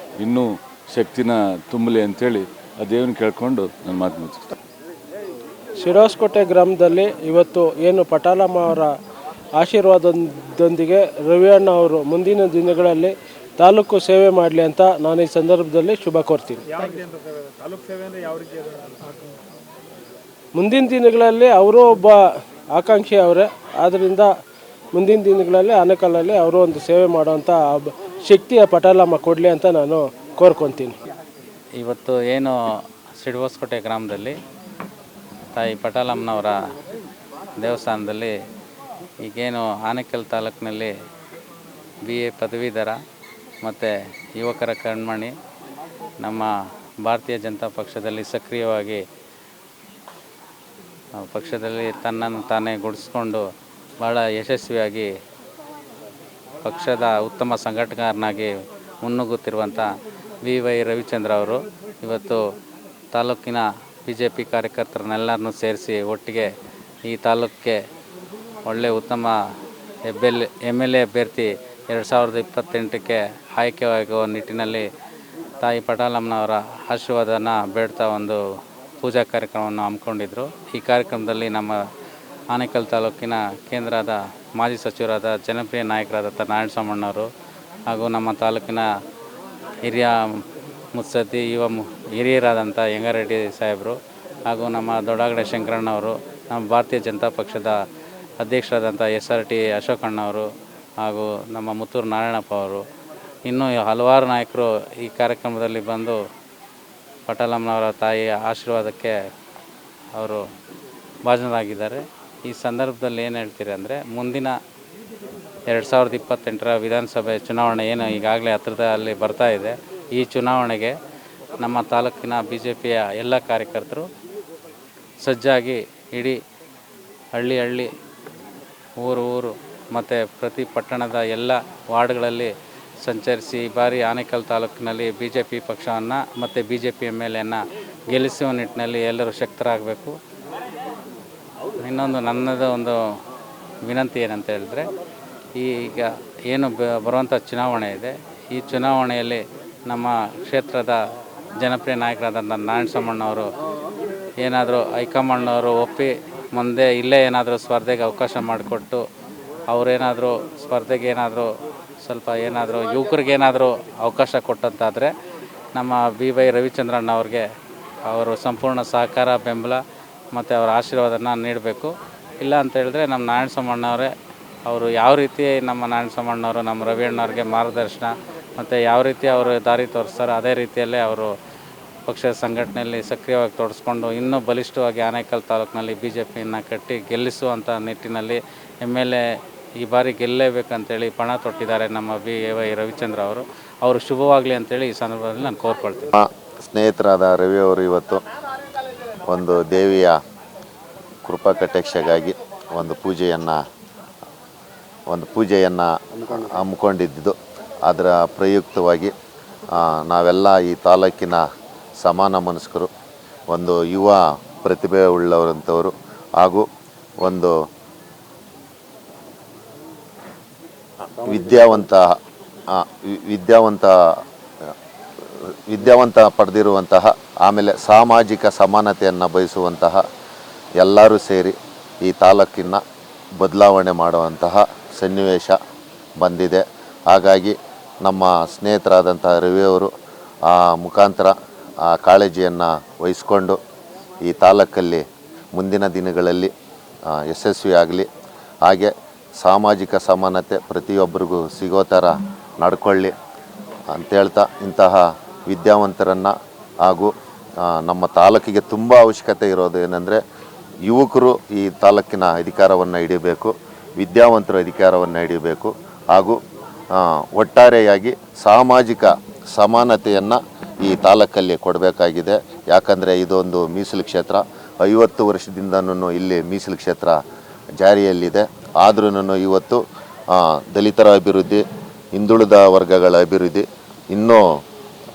ಇನ್ನೂ ಶಕ್ತಿನ ತುಂಬಲಿ ಅಂಥೇಳಿ ಆ ದೇವನ ಕೇಳ್ಕೊಂಡು ನಾನು ಮಾತು ಮುಗಿಸ್ತೀನಿ. ಸಿಡಿವಸಕೋಟೆ ಗ್ರಾಮದಲ್ಲಿ ಇವತ್ತು ಏನು ಪಟಾಲಮ್ಮ ಅವರ ಆಶೀರ್ವಾದದೊಂದಿಗೆ ರವಿಯಣ್ಣ ಅವರು ಮುಂದಿನ ದಿನಗಳಲ್ಲಿ ತಾಲೂಕು ಸೇವೆ ಮಾಡಲಿ ಅಂತ ನಾನು ಈ ಸಂದರ್ಭದಲ್ಲಿ ಶುಭ ಕೋರ್ತೀನಿ. ಮುಂದಿನ ದಿನಗಳಲ್ಲಿ ಅವರು ಒಬ್ಬ ಆಕಾಂಕ್ಷಿ ಅವರೇ, ಆದ್ದರಿಂದ ಮುಂದಿನ ದಿನಗಳಲ್ಲಿ ಆನೇಕಲ್ಲಲ್ಲಿ ಅವರು ಒಂದು ಸೇವೆ ಮಾಡುವಂಥ ಶಕ್ತಿಯ ಪಟಾಲಮ್ಮ ಕೊಡಲಿ ಅಂತ ನಾನು ಕೋರ್ಕೊತೀನಿ. ಇವತ್ತು ಏನು ಸಿಡಿವಸ್ಕೋಟೆ ಗ್ರಾಮದಲ್ಲಿ ತಾಯಿ ಪಟಾಲಮ್ಮನವರ ದೇವಸ್ಥಾನದಲ್ಲಿ ಈಗೇನು ಆನೇಕಲ್ ತಾಲೂಕಿನಲ್ಲಿ BA ಪದವೀಧರ ಮತ್ತು ಯುವಕರ ಕಣ್ಮಣಿ ನಮ್ಮ ಭಾರತೀಯ ಜನತಾ ಪಕ್ಷದಲ್ಲಿ ಸಕ್ರಿಯವಾಗಿ ಪಕ್ಷದಲ್ಲಿ ತನ್ನನ್ನು ತಾನೇ ಗುಡಿಸ್ಕೊಂಡು ಭಾಳ ಯಶಸ್ವಿಯಾಗಿ ಪಕ್ಷದ ಉತ್ತಮ ಸಂಘಟಕರನಾಗಿ ಮುನ್ನುಗ್ಗುತ್ತಿರುವಂಥ VY ರವಿಚಂದ್ರ ಅವರು ಇವತ್ತು ತಾಲೂಕಿನ BJP ಕಾರ್ಯಕರ್ತರನ್ನೆಲ್ಲರನ್ನೂ ಸೇರಿಸಿ ಒಟ್ಟಿಗೆ ಈ ತಾಲೂಕಿಗೆ ಒಳ್ಳೆಯ ಉತ್ತಮ MLA ಅಭ್ಯರ್ಥಿ 2028ಕ್ಕೆ ಆಯ್ಕೆಯಾಗುವ ನಿಟ್ಟಿನಲ್ಲಿ ತಾಯಿ ಪಟಾಲಮ್ಮನವರ ಆಶೀರ್ವಾದನ ಬೇಡ್ತಾ ಒಂದು ಪೂಜಾ ಕಾರ್ಯಕ್ರಮವನ್ನು ಹಮ್ಮಿಕೊಂಡಿದ್ರು. ಈ ಕಾರ್ಯಕ್ರಮದಲ್ಲಿ ನಮ್ಮ ಆನೇಕಲ್ ತಾಲೂಕಿನ ಕೇಂದ್ರದ ಮಾಜಿ ಸಚಿವರಾದ ಜನಪ್ರಿಯ ನಾಯಕರಾದಂಥ ನಾರಾಯಣಸ್ವಾಮಣ್ಣವರು ಹಾಗೂ ನಮ್ಮ ತಾಲೂಕಿನ ಹಿರಿಯ ಮುತ್ಸದ್ದಿ ಹಿರಿಯರಾದಂಥ ಯಂಗಾರೆಡ್ಡಿ ಸಾಹೇಬರು ಹಾಗೂ ನಮ್ಮ ದೊಡ್ಡಗಡೆ ಶಂಕರಣ್ಣವರು, ನಮ್ಮ ಭಾರತೀಯ ಜನತಾ ಪಕ್ಷದ ಅಧ್ಯಕ್ಷರಾದಂಥ SRT ಅಶೋಕಣ್ಣವರು ಹಾಗೂ ನಮ್ಮ ಮುತ್ತೂರು ನಾರಾಯಣಪ್ಪ ಅವರು, ಇನ್ನೂ ಹಲವಾರು ನಾಯಕರು ಈ ಕಾರ್ಯಕ್ರಮದಲ್ಲಿ ಬಂದು ಪಟಾಲಮ್ಮನವರ ತಾಯಿಯ ಆಶೀರ್ವಾದಕ್ಕೆ ಅವರು ಭಾಜನರಾಗಿದ್ದಾರೆ. ಈ ಸಂದರ್ಭದಲ್ಲಿ ಏನು ಹೇಳ್ತೀರಿ ಅಂದರೆ, ಮುಂದಿನ 2028ರ ವಿಧಾನಸಭೆ ಚುನಾವಣೆ ಏನು ಈಗಾಗಲೇ ಹತ್ತಿರದಲ್ಲಿ ಬರ್ತಾ ಇದೆ, ಈ ಚುನಾವಣೆಗೆ ನಮ್ಮ ತಾಲೂಕಿನ BJPಯ ಎಲ್ಲ ಕಾರ್ಯಕರ್ತರು ಸಜ್ಜಾಗಿ ಇಡೀ ಹಳ್ಳಿ ಊರು ಮತ್ತು ಪ್ರತಿ ಪಟ್ಟಣದ ಎಲ್ಲ ವಾರ್ಡ್ಗಳಲ್ಲಿ ಸಂಚರಿಸಿ ಈ ಬಾರಿ ಆನೇಕಲ್ ತಾಲೂಕಿನಲ್ಲಿ BJP ಪಕ್ಷವನ್ನು ಮತ್ತು BJP MLAನ ಗೆಲ್ಲಿಸುವ ನಿಟ್ಟಿನಲ್ಲಿ ಎಲ್ಲರೂ ಶಕ್ತರಾಗಬೇಕು. ಇನ್ನೊಂದು ನನ್ನದು ಒಂದು ವಿನಂತಿ ಏನಂತ ಹೇಳಿದ್ರೆ, ಈಗ ಏನು ಬರುವಂಥ ಚುನಾವಣೆ ಇದೆ, ಈ ಚುನಾವಣೆಯಲ್ಲಿ ನಮ್ಮ ಕ್ಷೇತ್ರದ ಜನಪ್ರಿಯ ನಾಯಕರಾದಂಥ ನಾರಾಯಣಸ್ವಾಮಣ್ಣವರು ಏನಾದರೂ ಹೈಕಮಾಂಡ್ನವರು ಒಪ್ಪಿ ಮುಂದೆ ಇಲ್ಲೇ ಏನಾದರೂ ಸ್ಪರ್ಧೆಗೆ ಅವಕಾಶ ಮಾಡಿಕೊಟ್ಟು ಅವರೇನಾದರೂ ಸ್ಪರ್ಧೆಗೆ ಏನಾದರೂ ಸ್ವಲ್ಪ ಏನಾದರೂ ಯುವಕರಿಗೇನಾದರೂ ಅವಕಾಶ ಕೊಟ್ಟಂತಾದರೆ ನಮ್ಮ BY ರವಿಚಂದ್ರಣ್ಣ ಅವ್ರಿಗೆ ಅವರು ಸಂಪೂರ್ಣ ಸಹಕಾರ, ಬೆಂಬಲ ಮತ್ತು ಅವರ ಆಶೀರ್ವಾದನ ನೀಡಬೇಕು. ಇಲ್ಲ ಅಂತ ಹೇಳಿದ್ರೆ ನಮ್ಮ ನಾರಾಯಣಸ್ವಾಮಣ್ಣವರೇ ಅವರು ಯಾವ ರೀತಿ ನಮ್ಮ ನಾರಾಯಣಸ್ವಾಮಣ್ಣವರು ನಮ್ಮ ರವಿ ಅಣ್ಣವ್ರಿಗೆ ಮಾರ್ಗದರ್ಶನ ಮತ್ತು ಯಾವ ರೀತಿ ಅವರು ದಾರಿ ತೋರಿಸ್ತಾರೋ ಅದೇ ರೀತಿಯಲ್ಲೇ ಅವರು ಪಕ್ಷದ ಸಂಘಟನೆಯಲ್ಲಿ ಸಕ್ರಿಯವಾಗಿ ತೊಡಸ್ಕೊಂಡು ಇನ್ನೂ ಬಲಿಷ್ಠವಾಗಿ ಆನೇಕಲ್ ತಾಲೂಕಿನಲ್ಲಿ BJPಯನ್ನು ಕಟ್ಟಿ ಗೆಲ್ಲಿಸುವಂಥ ನಿಟ್ಟಿನಲ್ಲಿ MLA ಈ ಬಾರಿ ಗೆಲ್ಲೇಬೇಕಂತೇಳಿ ಪಣ ತೊಟ್ಟಿದ್ದಾರೆ ನಮ್ಮ VY ರವಿಚಂದ್ರ ಅವರು ಶುಭವಾಗಲಿ ಅಂತೇಳಿ ಈ ಸಂದರ್ಭದಲ್ಲಿ ನಾನು ಕೋರ್ಕೊಳ್ತೀನಿ. ಸ್ನೇಹಿತರಾದ ರವಿಯವರು ಇವತ್ತು ಒಂದು ದೇವಿಯ ಕೃಪಾ ಕಟಾಕ್ಷಗಾಗಿ ಒಂದು ಪೂಜೆಯನ್ನು ಹಮ್ಮಿಕೊಂಡಿದ್ದು, ಅದರ ಪ್ರಯುಕ್ತವಾಗಿ ನಾವೆಲ್ಲ ಈ ತಾಲೂಕಿನ ಸಮಾನ ಮನಸ್ಕರು, ಒಂದು ಯುವ ಪ್ರತಿಭೆ ಉಳ್ಳವರಂಥವರು ಹಾಗೂ ಒಂದು ವಿದ್ಯಾವಂತ ಪಡೆದಿರುವಂತಹ, ಆಮೇಲೆ ಸಾಮಾಜಿಕ ಸಮಾನತೆಯನ್ನು ಬಯಸುವಂತಹ ಎಲ್ಲರೂ ಸೇರಿ ಈ ತಾಲೂಕಿನ ಬದಲಾವಣೆ ಮಾಡುವಂತಹ ಸನ್ನಿವೇಶ ಬಂದಿದೆ. ಹಾಗಾಗಿ ನಮ್ಮ ಸ್ನೇಹಿತರಾದಂಥ ರವಿಯವರು ಆ ಮುಖಾಂತರ ಆ ಕಾಳಜಿಯನ್ನು ವಹಿಸ್ಕೊಂಡು ಈ ತಾಲೂಕಲ್ಲಿ ಮುಂದಿನ ದಿನಗಳಲ್ಲಿ ಯಶಸ್ವಿಯಾಗಲಿ, ಹಾಗೆ ಸಾಮಾಜಿಕ ಸಮಾನತೆ ಪ್ರತಿಯೊಬ್ಬರಿಗೂ ಸಿಗೋ ಥರ ನಡ್ಕೊಳ್ಳಿ ಅಂತೇಳ್ತಾ, ಇಂತಹ ವಿದ್ಯಾವಂತರನ್ನು ಹಾಗೂ ನಮ್ಮ ತಾಲೂಕಿಗೆ ತುಂಬ ಅವಶ್ಯಕತೆ ಇರೋದು ಏನಂದರೆ, ಯುವಕರು ಈ ತಾಲೂಕಿನ ಅಧಿಕಾರವನ್ನು ಹಿಡಿಬೇಕು, ವಿದ್ಯಾವಂತರು ಅಧಿಕಾರವನ್ನು ಹಿಡಿಬೇಕು ಹಾಗೂ ಒಟ್ಟಾರೆಯಾಗಿ ಸಾಮಾಜಿಕ ಸಮಾನತೆಯನ್ನು ಈ ತಾಲೂಕಲ್ಲಿ ಕೊಡಬೇಕಾಗಿದೆ. ಯಾಕಂದರೆ ಇದೊಂದು ಮೀಸಲು ಕ್ಷೇತ್ರ, 50 ವರ್ಷದಿಂದನೂ ಇಲ್ಲಿ ಮೀಸಲು ಕ್ಷೇತ್ರ ಜಾರಿಯಲ್ಲಿದೆ. ಆದ್ರೂ ಇವತ್ತು ದಲಿತರ ಅಭಿವೃದ್ಧಿ, ಹಿಂದುಳಿದ ವರ್ಗಗಳ ಅಭಿವೃದ್ಧಿ ಇನ್ನೂ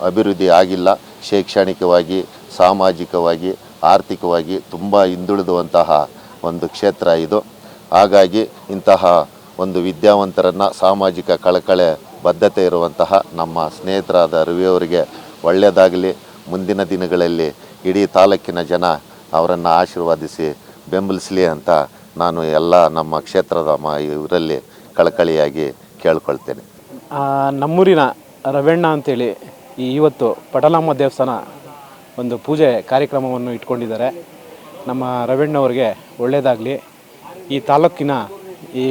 ಅಭಿವೃದ್ಧಿ ಆಗಿಲ್ಲ. ಶೈಕ್ಷಣಿಕವಾಗಿ, ಸಾಮಾಜಿಕವಾಗಿ, ಆರ್ಥಿಕವಾಗಿ ತುಂಬ ಹಿಂದುಳಿದುವಂತಹ ಒಂದು ಕ್ಷೇತ್ರ ಇದು. ಹಾಗಾಗಿ ಇಂತಹ ಒಂದು ವಿದ್ಯಾವಂತರನ್ನು, ಸಾಮಾಜಿಕ ಕಳಕಳೆ ಬದ್ಧತೆ ಇರುವಂತಹ ನಮ್ಮ ಸ್ನೇಹಿತರಾದ ರವಿಯವರಿಗೆ ಒಳ್ಳೆಯದಾಗಲಿ. ಮುಂದಿನ ದಿನಗಳಲ್ಲಿ ಇಡೀ ತಾಲೂಕಿನ ಜನ ಅವರನ್ನು ಆಶೀರ್ವಾದಿಸಿ ಬೆಂಬಲಿಸಲಿ ಅಂತ ನಾನು ಎಲ್ಲ ನಮ್ಮ ಕ್ಷೇತ್ರದ ಇವರಲ್ಲಿ ಕಳಕಳಿಯಾಗಿ ಕೇಳ್ಕೊಳ್ತೇನೆ. ನಮ್ಮೂರಿನ ರವಣ್ಣ ಅಂತೇಳಿ ಇವತ್ತು ಪಟಾಲಮ್ಮ ದೇವಸ್ಥಾನ ಒಂದು ಪೂಜೆ ಕಾರ್ಯಕ್ರಮವನ್ನು ಇಟ್ಕೊಂಡಿದ್ದಾರೆ. ನಮ್ಮ ರವಣ್ಣವ್ರಿಗೆ ಒಳ್ಳೆಯದಾಗಲಿ. ಈ ತಾಲೂಕಿನ ಈ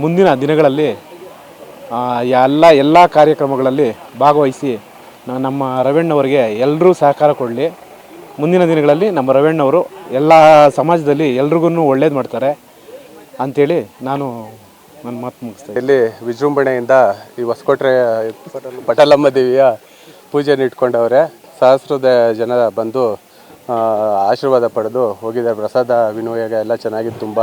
ಮುಂದಿನ ದಿನಗಳಲ್ಲಿ ಎಲ್ಲ ಕಾರ್ಯಕ್ರಮಗಳಲ್ಲಿ ಭಾಗವಹಿಸಿ ನಮ್ಮ ರವಣ್ಣವರಿಗೆ ಎಲ್ಲರೂ ಸಹಕಾರ ಕೊಡಲಿ. ಮುಂದಿನ ದಿನಗಳಲ್ಲಿ ನಮ್ಮ ರವಣ್ಣವರು ಎಲ್ಲ ಸಮಾಜದಲ್ಲಿ ಎಲ್ರಿಗೂ ಒಳ್ಳೇದು ಮಾಡ್ತಾರೆ ಅಂಥೇಳಿ ನಾನು ನನ್ನ ಮಾತು ಮುಗಿಸ್ತೇನೆ. ಇಲ್ಲಿ ವಿಜೃಂಭಣೆಯಿಂದ ಈ ಹೊಸಕೋಟೆ ಪಟಾಲಮ್ಮ ದೇವಿಯ ಪೂಜೆಯನ್ನು ಇಟ್ಕೊಂಡವ್ರೆ. ಸಹಸ್ರದ ಜನ ಬಂದು ಆಶೀರ್ವಾದ ಪಡೆದು ಹೋಗಿದ್ದಾರೆ. ಪ್ರಸಾದ ವಿನಿಯೋಗ ಎಲ್ಲ ಚೆನ್ನಾಗಿತ್ತು. ತುಂಬ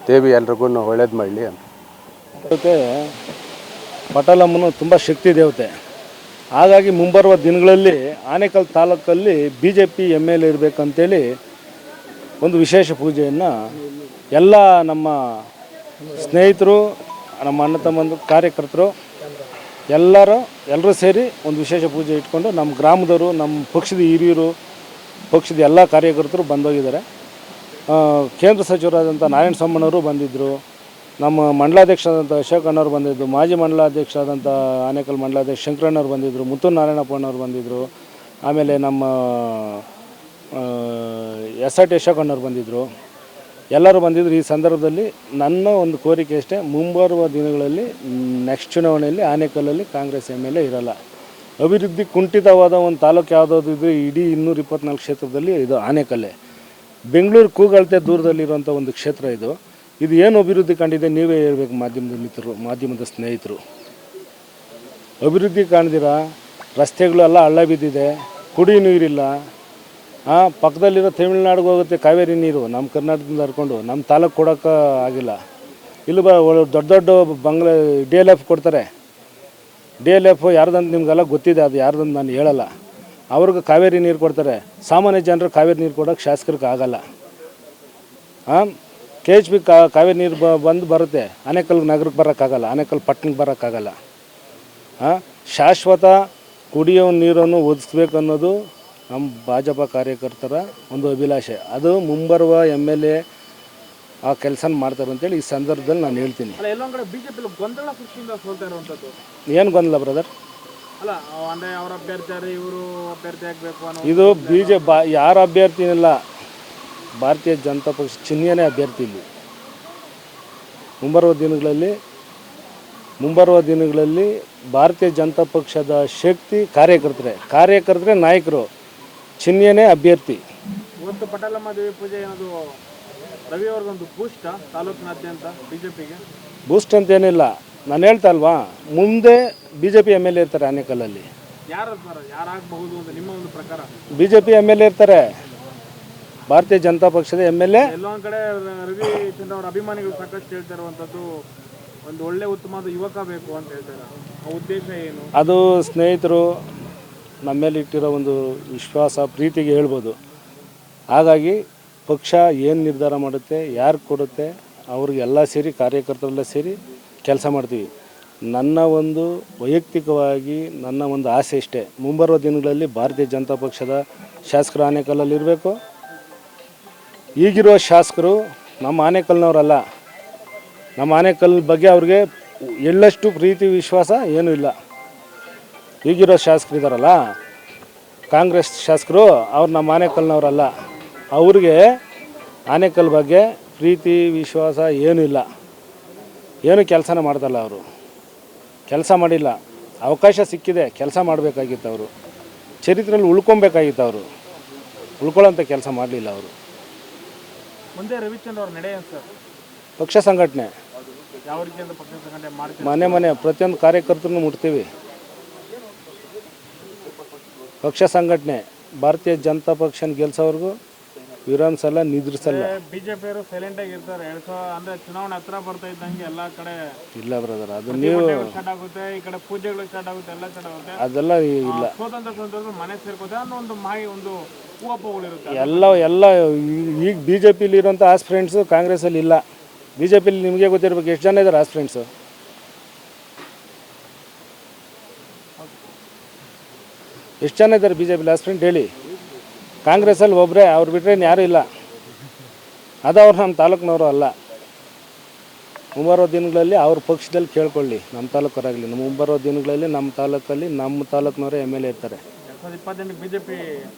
ದೇವಿ ಎಲ್ರಿಗೂ ಒಳ್ಳೇದು ಮಾಡಲಿ ಅಂತ. ಜೊತೆ ಪಟಾಲಮ್ಮನು ತುಂಬ ಶಕ್ತಿ ದೇವತೆ. ಹಾಗಾಗಿ ಮುಂಬರುವ ದಿನಗಳಲ್ಲಿ ಆನೇಕಲ್ ತಾಲೂಕಲ್ಲಿ BJP MLA ಇರಬೇಕಂತೇಳಿ ಒಂದು ವಿಶೇಷ ಪೂಜೆಯನ್ನು ಎಲ್ಲ ನಮ್ಮ ಸ್ನೇಹಿತರು, ನಮ್ಮ ಅಣ್ಣ ತಮ್ಮಂದು ಕಾರ್ಯಕರ್ತರು ಎಲ್ಲರೂ ಸೇರಿ ಒಂದು ವಿಶೇಷ ಪೂಜೆ ಇಟ್ಕೊಂಡು ನಮ್ಮ ಗ್ರಾಮದವರು, ನಮ್ಮ ಪಕ್ಷದ ಹಿರಿಯರು, ಪಕ್ಷದ ಎಲ್ಲ ಕಾರ್ಯಕರ್ತರು ಬಂದೋಗಿದ್ದಾರೆ. ಕೇಂದ್ರ ಸಚಿವರಾದಂಥ ನಾರಾಯಣ ಸ್ವಾಮಣ್ಣವರು ಬಂದಿದ್ದರು, ನಮ್ಮ ಮಂಡಲಾಧ್ಯಕ್ಷರಾದಂಥ ಅಶೋಕ್ ಅಣ್ಣವ್ರು ಬಂದಿದ್ದರು, ಮಾಜಿ ಮಂಡಲಾಧ್ಯಕ್ಷರಾದಂಥ ಆನೇಕಲ್ ಮಂಡಲಾಧ್ಯಕ್ಷ ಶಂಕರಣ್ಣವ್ರು ಬಂದಿದ್ದರು, ಮುತ್ತೂರು ನಾರಾಯಣಪ್ಪಣ್ಣವ್ರು ಬಂದಿದ್ದರು, ಆಮೇಲೆ ನಮ್ಮ SRT ಅಶೋಕ್ ಅಣ್ಣವ್ರು ಬಂದಿದ್ದರು. ಎಲ್ಲರೂ ಬಂದಿದ್ದರು. ಈ ಸಂದರ್ಭದಲ್ಲಿ ನನ್ನ ಒಂದು ಕೋರಿಕೆ ಅಷ್ಟೇ, ಮುಂಬರುವ ದಿನಗಳಲ್ಲಿ ನೆಕ್ಸ್ಟ್ ಚುನಾವಣೆಯಲ್ಲಿ ಆನೇಕಲ್ಲಲ್ಲಿ ಕಾಂಗ್ರೆಸ್ MLA ಇರಲ್ಲ. ಅಭಿವೃದ್ಧಿ ಕುಂಠಿತವಾದ ಒಂದು ತಾಲೂಕು ಯಾವುದಾದ್ರು ಇದ್ದರೆ ಇಡೀ 224 ಕ್ಷೇತ್ರದಲ್ಲಿ ಇದು ಆನೇಕಲ್ಲೇ. ಬೆಂಗಳೂರು ಕೂಗಳತೆ ದೂರದಲ್ಲಿರುವಂಥ ಒಂದು ಕ್ಷೇತ್ರ ಇದು. ಇದು ಏನು ಅಭಿವೃದ್ಧಿ ಕಂಡಿದೆ ನೀವೇ ಹೇಳ್ಬೇಕು, ಮಾಧ್ಯಮದ ಮಿತ್ರರು, ಮಾಧ್ಯಮದ ಸ್ನೇಹಿತರು. ಅಭಿವೃದ್ಧಿ ಕಾಣ್ದಿರ ರಸ್ತೆಗಳೆಲ್ಲ ಹಳ್ಳ ಬಿದ್ದಿದೆ, ಕುಡಿ ನೀರಿಲ್ಲ. ಪಕ್ಕದಲ್ಲಿರೋ ತಮಿಳ್ನಾಡಿಗೆ ಹೋಗುತ್ತೆ ಕಾವೇರಿ ನೀರು, ನಮ್ಮ ಕರ್ನಾಟಕದಿಂದ ಹರ್ಕೊಂಡು ನಮ್ಮ ತಾಲೂಕು ಕೊಡೋಕೆ ಆಗಿಲ್ಲ. ಇಲ್ಲಿ ದೊಡ್ಡ ದೊಡ್ಡ ಬಂಗ್ಲೆ DLF ಕೊಡ್ತಾರೆ. DLF ಯಾರ್ದಂತ ನಿಮಗೆಲ್ಲ ಗೊತ್ತಿದೆ, ಅದು ಯಾರ್ದಂತ ನಾನು ಹೇಳಲ್ಲ. ಅವ್ರಿಗೆ ಕಾವೇರಿ ನೀರು ಕೊಡ್ತಾರೆ. ಸಾಮಾನ್ಯ ಜನರು ಕಾವೇರಿ ನೀರು ಕೊಡೋಕೆ ಶಾಸಕರಿಗೆ ಆಗಲ್ಲ. KHP ಕಾವೇರಿ ನೀರು ಬಂದು ಬರುತ್ತೆ, ಆನೇಕಲ್ ನಗರಕ್ಕೆ ಬರೋಕ್ಕಾಗಲ್ಲ, ಆನೇಕಲ್ ಪಟ್ಟಣಕ್ಕೆ ಬರೋಕ್ಕಾಗಲ್ಲ. ಶಾಶ್ವತ ಕುಡಿಯೋ ನೀರನ್ನು ಒದಗಿಸ್ಬೇಕು ಅನ್ನೋದು ನಮ್ಮ ಭಾಜಪ ಕಾರ್ಯಕರ್ತರ ಒಂದು ಅಭಿಲಾಷೆ. ಅದು ಮುಂಬರುವ MLA ಆ ಕೆಲಸ ಮಾಡ್ತಾರೆ ಅಂತೇಳಿ ಈ ಸಂದರ್ಭದಲ್ಲಿ ನಾನು ಹೇಳ್ತೀನಿ. ಏನು ಗೊಂದಲ ಬ್ರದರ್? ಇದು ಯಾರ ಅಭ್ಯರ್ಥಿನಿಲ್ಲ, ಭಾರತೀಯ ಜನತಾ ಪಕ್ಷ ಚಿಹ್ನೆಯೇ ಅಭ್ಯರ್ಥಿ. ಇಲ್ಲಿ ಮುಂಬರುವ ದಿನಗಳಲ್ಲಿ ಭಾರತೀಯ ಜನತಾ ಪಕ್ಷದ ಶಕ್ತಿ ಕಾರ್ಯಕರ್ತರೇ ನಾಯಕರು, ಚಿಹ್ನೆಯೇ ಅಭ್ಯರ್ಥಿ. ಇವತ್ತು ಪಟಾಲಮ್ಮ ದೇವಿ ಪೂಜೆ ಏನದು ರವಿ ಅವ್ರಿಗೊಂದು ಬೂಸ್ಟ್ ತಾಲೂಕಿನಾದ್ಯಂತ BJPಗೆ ಬೂಸ್ಟ್ ಅಂತೇನಿಲ್ಲ. ನಾನು ಹೇಳ್ತಾ ಅಲ್ವಾ, ಮುಂದೆ BJP MLA ಇರ್ತಾರೆ ಆನೇಕಲ್ಲಲ್ಲಿ. ಯಾರಾಗಬಹುದು ಅಂತ ನಿಮ್ಮ ಒಂದು ಪ್ರಕಾರ? BJP MLA ಇರ್ತಾರೆ, ಭಾರತೀಯ ಜನತಾ ಪಕ್ಷದ MLA. ಎಲ್ಲೊಂದು ಕಡೆ ರವಿ ಚಂದ್ರ ಅವರ ಅಭಿಮಾನಿಗಳು ಸಾಕಷ್ಟು ಹೇಳ್ತಾ ಇರುವಂಥದ್ದು ಒಂದು ಒಳ್ಳೆ ಉತ್ತಮವಾದ ಯುವಕ ಬೇಕು ಅಂತ ಹೇಳ್ತಾರೆ. ಆ ಉದ್ದೇಶ ಏನು? ಅದು ಸ್ನೇಹಿತರು ನಮ್ಮ ಮೇಲೆ ಇಟ್ಟಿರೋ ಒಂದು ವಿಶ್ವಾಸ, ಪ್ರೀತಿಗೆ ಹೇಳ್ಬೋದು. ಹಾಗಾಗಿ ಪಕ್ಷ ಏನು ನಿರ್ಧಾರ ಮಾಡುತ್ತೆ, ಯಾರು ಕೊಡುತ್ತೆ, ಅವ್ರಿಗೆಲ್ಲ ಸೇರಿ ಕಾರ್ಯಕರ್ತರೆಲ್ಲ ಸೇರಿ ಕೆಲಸ ಮಾಡ್ತೀವಿ. ನನ್ನ ಒಂದು ವೈಯಕ್ತಿಕವಾಗಿ ನನ್ನ ಒಂದು ಆಸೆ ಇಷ್ಟೇ, ಮುಂಬರುವ ದಿನಗಳಲ್ಲಿ ಭಾರತೀಯ ಜನತಾ ಪಕ್ಷದ ಶಾಸಕರು ಆನೇಕಲ್ಲಲ್ಲಿ ಇರಬೇಕು. ಈಗಿರೋ ಶಾಸಕರು ನಮ್ಮ ಆನೇಕಲ್ನವರಲ್ಲ. ನಮ್ಮ ಆನೇಕಲ್ ಬಗ್ಗೆ ಅವ್ರಿಗೆ ಎಳ್ಳಷ್ಟು ಪ್ರೀತಿ ವಿಶ್ವಾಸ ಏನೂ ಇಲ್ಲ. ಈಗಿರೋ ಶಾಸಕರು ಇದ್ದಾರಲ್ಲ, ಕಾಂಗ್ರೆಸ್ ಶಾಸಕರು, ಅವ್ರು ನಮ್ಮ ಆನೇಕಲ್ನವರಲ್ಲ. ಅವ್ರಿಗೆ ಆನೇಕಲ್ ಬಗ್ಗೆ ಪ್ರೀತಿ ವಿಶ್ವಾಸ ಏನೂ ಇಲ್ಲ. ಏನು ಕೆಲಸನ ಮಾಡ್ದಲ್ಲ, ಅವರು ಕೆಲಸ ಮಾಡಿಲ್ಲ. ಅವಕಾಶ ಸಿಕ್ಕಿದೆ, ಕೆಲಸ ಮಾಡಬೇಕಾಗಿತ್ತು. ಅವರು ಚರಿತ್ರೆಯಲ್ಲಿ ಉಳ್ಕೊಬೇಕಾಗಿತ್ತು. ಅವರು ಉಳ್ಕೊಳ್ಳೋಂಥ ಕೆಲಸ ಮಾಡಲಿಲ್ಲ. ಅವರು ಮುಂದೆ ರವಿಚಂದ್ರ ಅವ್ರ ನಡೆ ಸರ್, ಪಕ್ಷ ಸಂಘಟನೆ ಯಾವ ರೀತಿಯಿಂದ ಪಕ್ಷ ಸಂಘಟನೆ ಮಾಡ್ತೀವಿ? ಮನೆ ಪ್ರತಿಯೊಂದು ಕಾರ್ಯಕರ್ತರನ್ನು ಮುಟ್ತೀವಿ. ಪಕ್ಷ ಸಂಘಟನೆ, ಭಾರತೀಯ ಜನತಾ ಪಕ್ಷನ ಗೆಲ್ಸೋವರೆಗೂ ವಿರಾಮಿಸಲ್ಲ, ನಿದ್ರಿಸಲ್ಲ. BJP ಅವರು ಸೈಲೆಂಟ್ ಆಗಿ ಇರ್ತಾರೆ. ಅಂದ್ರೆ ಚುನಾವಣೆ ಹತ್ರ ಬರ್ತಾ ಇದ್ದಂಗೆ ಎಲ್ಲ ಕಡೆ ಇಲ್ಲ ಬ್ರದರ್, ಅದು ನೀವು ಸ್ಟಾರ್ಟ್ ಆಗುತ್ತೆ, ಈ ಕಡೆ ಪೂಜೆಗಳು ಸ್ಟಾರ್ಟ್ ಆಗುತ್ತೆ, ಎಲ್ಲ ಸ್ಟಾರ್ಟ್ ಆಗುತ್ತೆ. ಅದೆಲ್ಲ ಇಲ್ಲ. ಸ್ವತಂತ್ರ ಮನೆ ಸೇರ್ಕೋದೆ ಅನ್ನೋ ಒಂದು ಒಂದು ಹೂವಪ್ಪಗಳಿರುತ್ತೆ. ಎಲ್ಲ ಈಗ BJPಲಿ ಇರೋಂಥ ಆಸ್ಪಿರೆಂಟ್ಸು ಕಾಂಗ್ರೆಸ್ಸಲ್ಲಿ ಇಲ್ಲ. BJPಲಿ ನಿಮಗೆ ಗೊತ್ತಿರ್ಬೇಕು ಎಷ್ಟು ಜನ ಇದ್ದಾರೆ ಆಸ್ಪಿರೆಂಟ್ಸು. ಎಷ್ಟು ಜನ ಇದ್ದಾರೆ BJPಲಿ ಆಸ್ಪಿರೆಂಟ್ ಹೇಳಿ? ಕಾಂಗ್ರೆಸ್ಸಲ್ಲಿ ಒಬ್ಬರೇ, ಅವ್ರು ಬಿಟ್ಟರೆ ಯಾರೂ ಇಲ್ಲ. ಅದು ಅವ್ರು ನಮ್ಮ ತಾಲೂಕಿನವರು ಅಲ್ಲ. ಮುಂಬರುವ ದಿನಗಳಲ್ಲಿ ಅವ್ರ ಪಕ್ಷದಲ್ಲಿ ಕೇಳ್ಕೊಳ್ಳಿ, ನಮ್ಮ ತಾಲೂಕರಾಗಲಿ. ಮುಂಬರುವ ದಿನಗಳಲ್ಲಿ ನಮ್ಮ ತಾಲೂಕಲ್ಲಿ ನಮ್ಮ ತಾಲೂಕಿನವರೇ MLA ಇರ್ತಾರೆ. 2028 BJP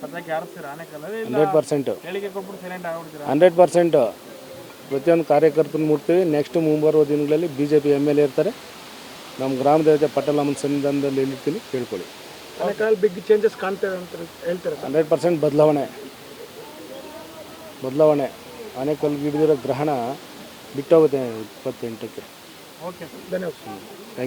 ಪದಕ್ಕೆ ಯಾರಿಸ್ತೀರಾ ಆನೇಕಲ್ಲಲ್ಲಿ? 100% ಹೇಳಿಕೆ ಕೊಟ್ಬಿಟ್ಟು ಸೈಲೆಂಟ್ ಆಗ್ಬಿಡ್ತೀರಾ? 100% ಪ್ರತಿಯೊಂದು ಕಾರ್ಯಕರ್ತನ ಮುಟ್ತೀವಿ. ನೆಕ್ಸ್ಟ್ ಮುಂಬರುವ ದಿನಗಳಲ್ಲಿ BJP MLA ಇರ್ತಾರೆ. ನಮ್ಮ ಗ್ರಾಮ ದೇವತೆ ಪಟ್ಟಲಮ್ಮನ ಸನ್ನಿಧಾನದಲ್ಲಿ ಹೇಳಿರ್ತೀನಿ, ಕೇಳ್ಕೊಳ್ಳಿ. ಆನೇಕಲ್ ಬಿಗ್ ಚೇಂಜಸ್ ಕಾಣ್ತಾರೆ ಅಂತ ಹೇಳ್ತಾರೆ. 100% ಬದಲಾವಣೆ. ಆನೇಕಲ್ಗೆ ಹಿಡಿದಿರೋ ಗ್ರಹಣ ಬಿಟ್ಟೋಗುತ್ತೆ 28ಕ್ಕೆ. ಓಕೆ, ಧನ್ಯವಾದ.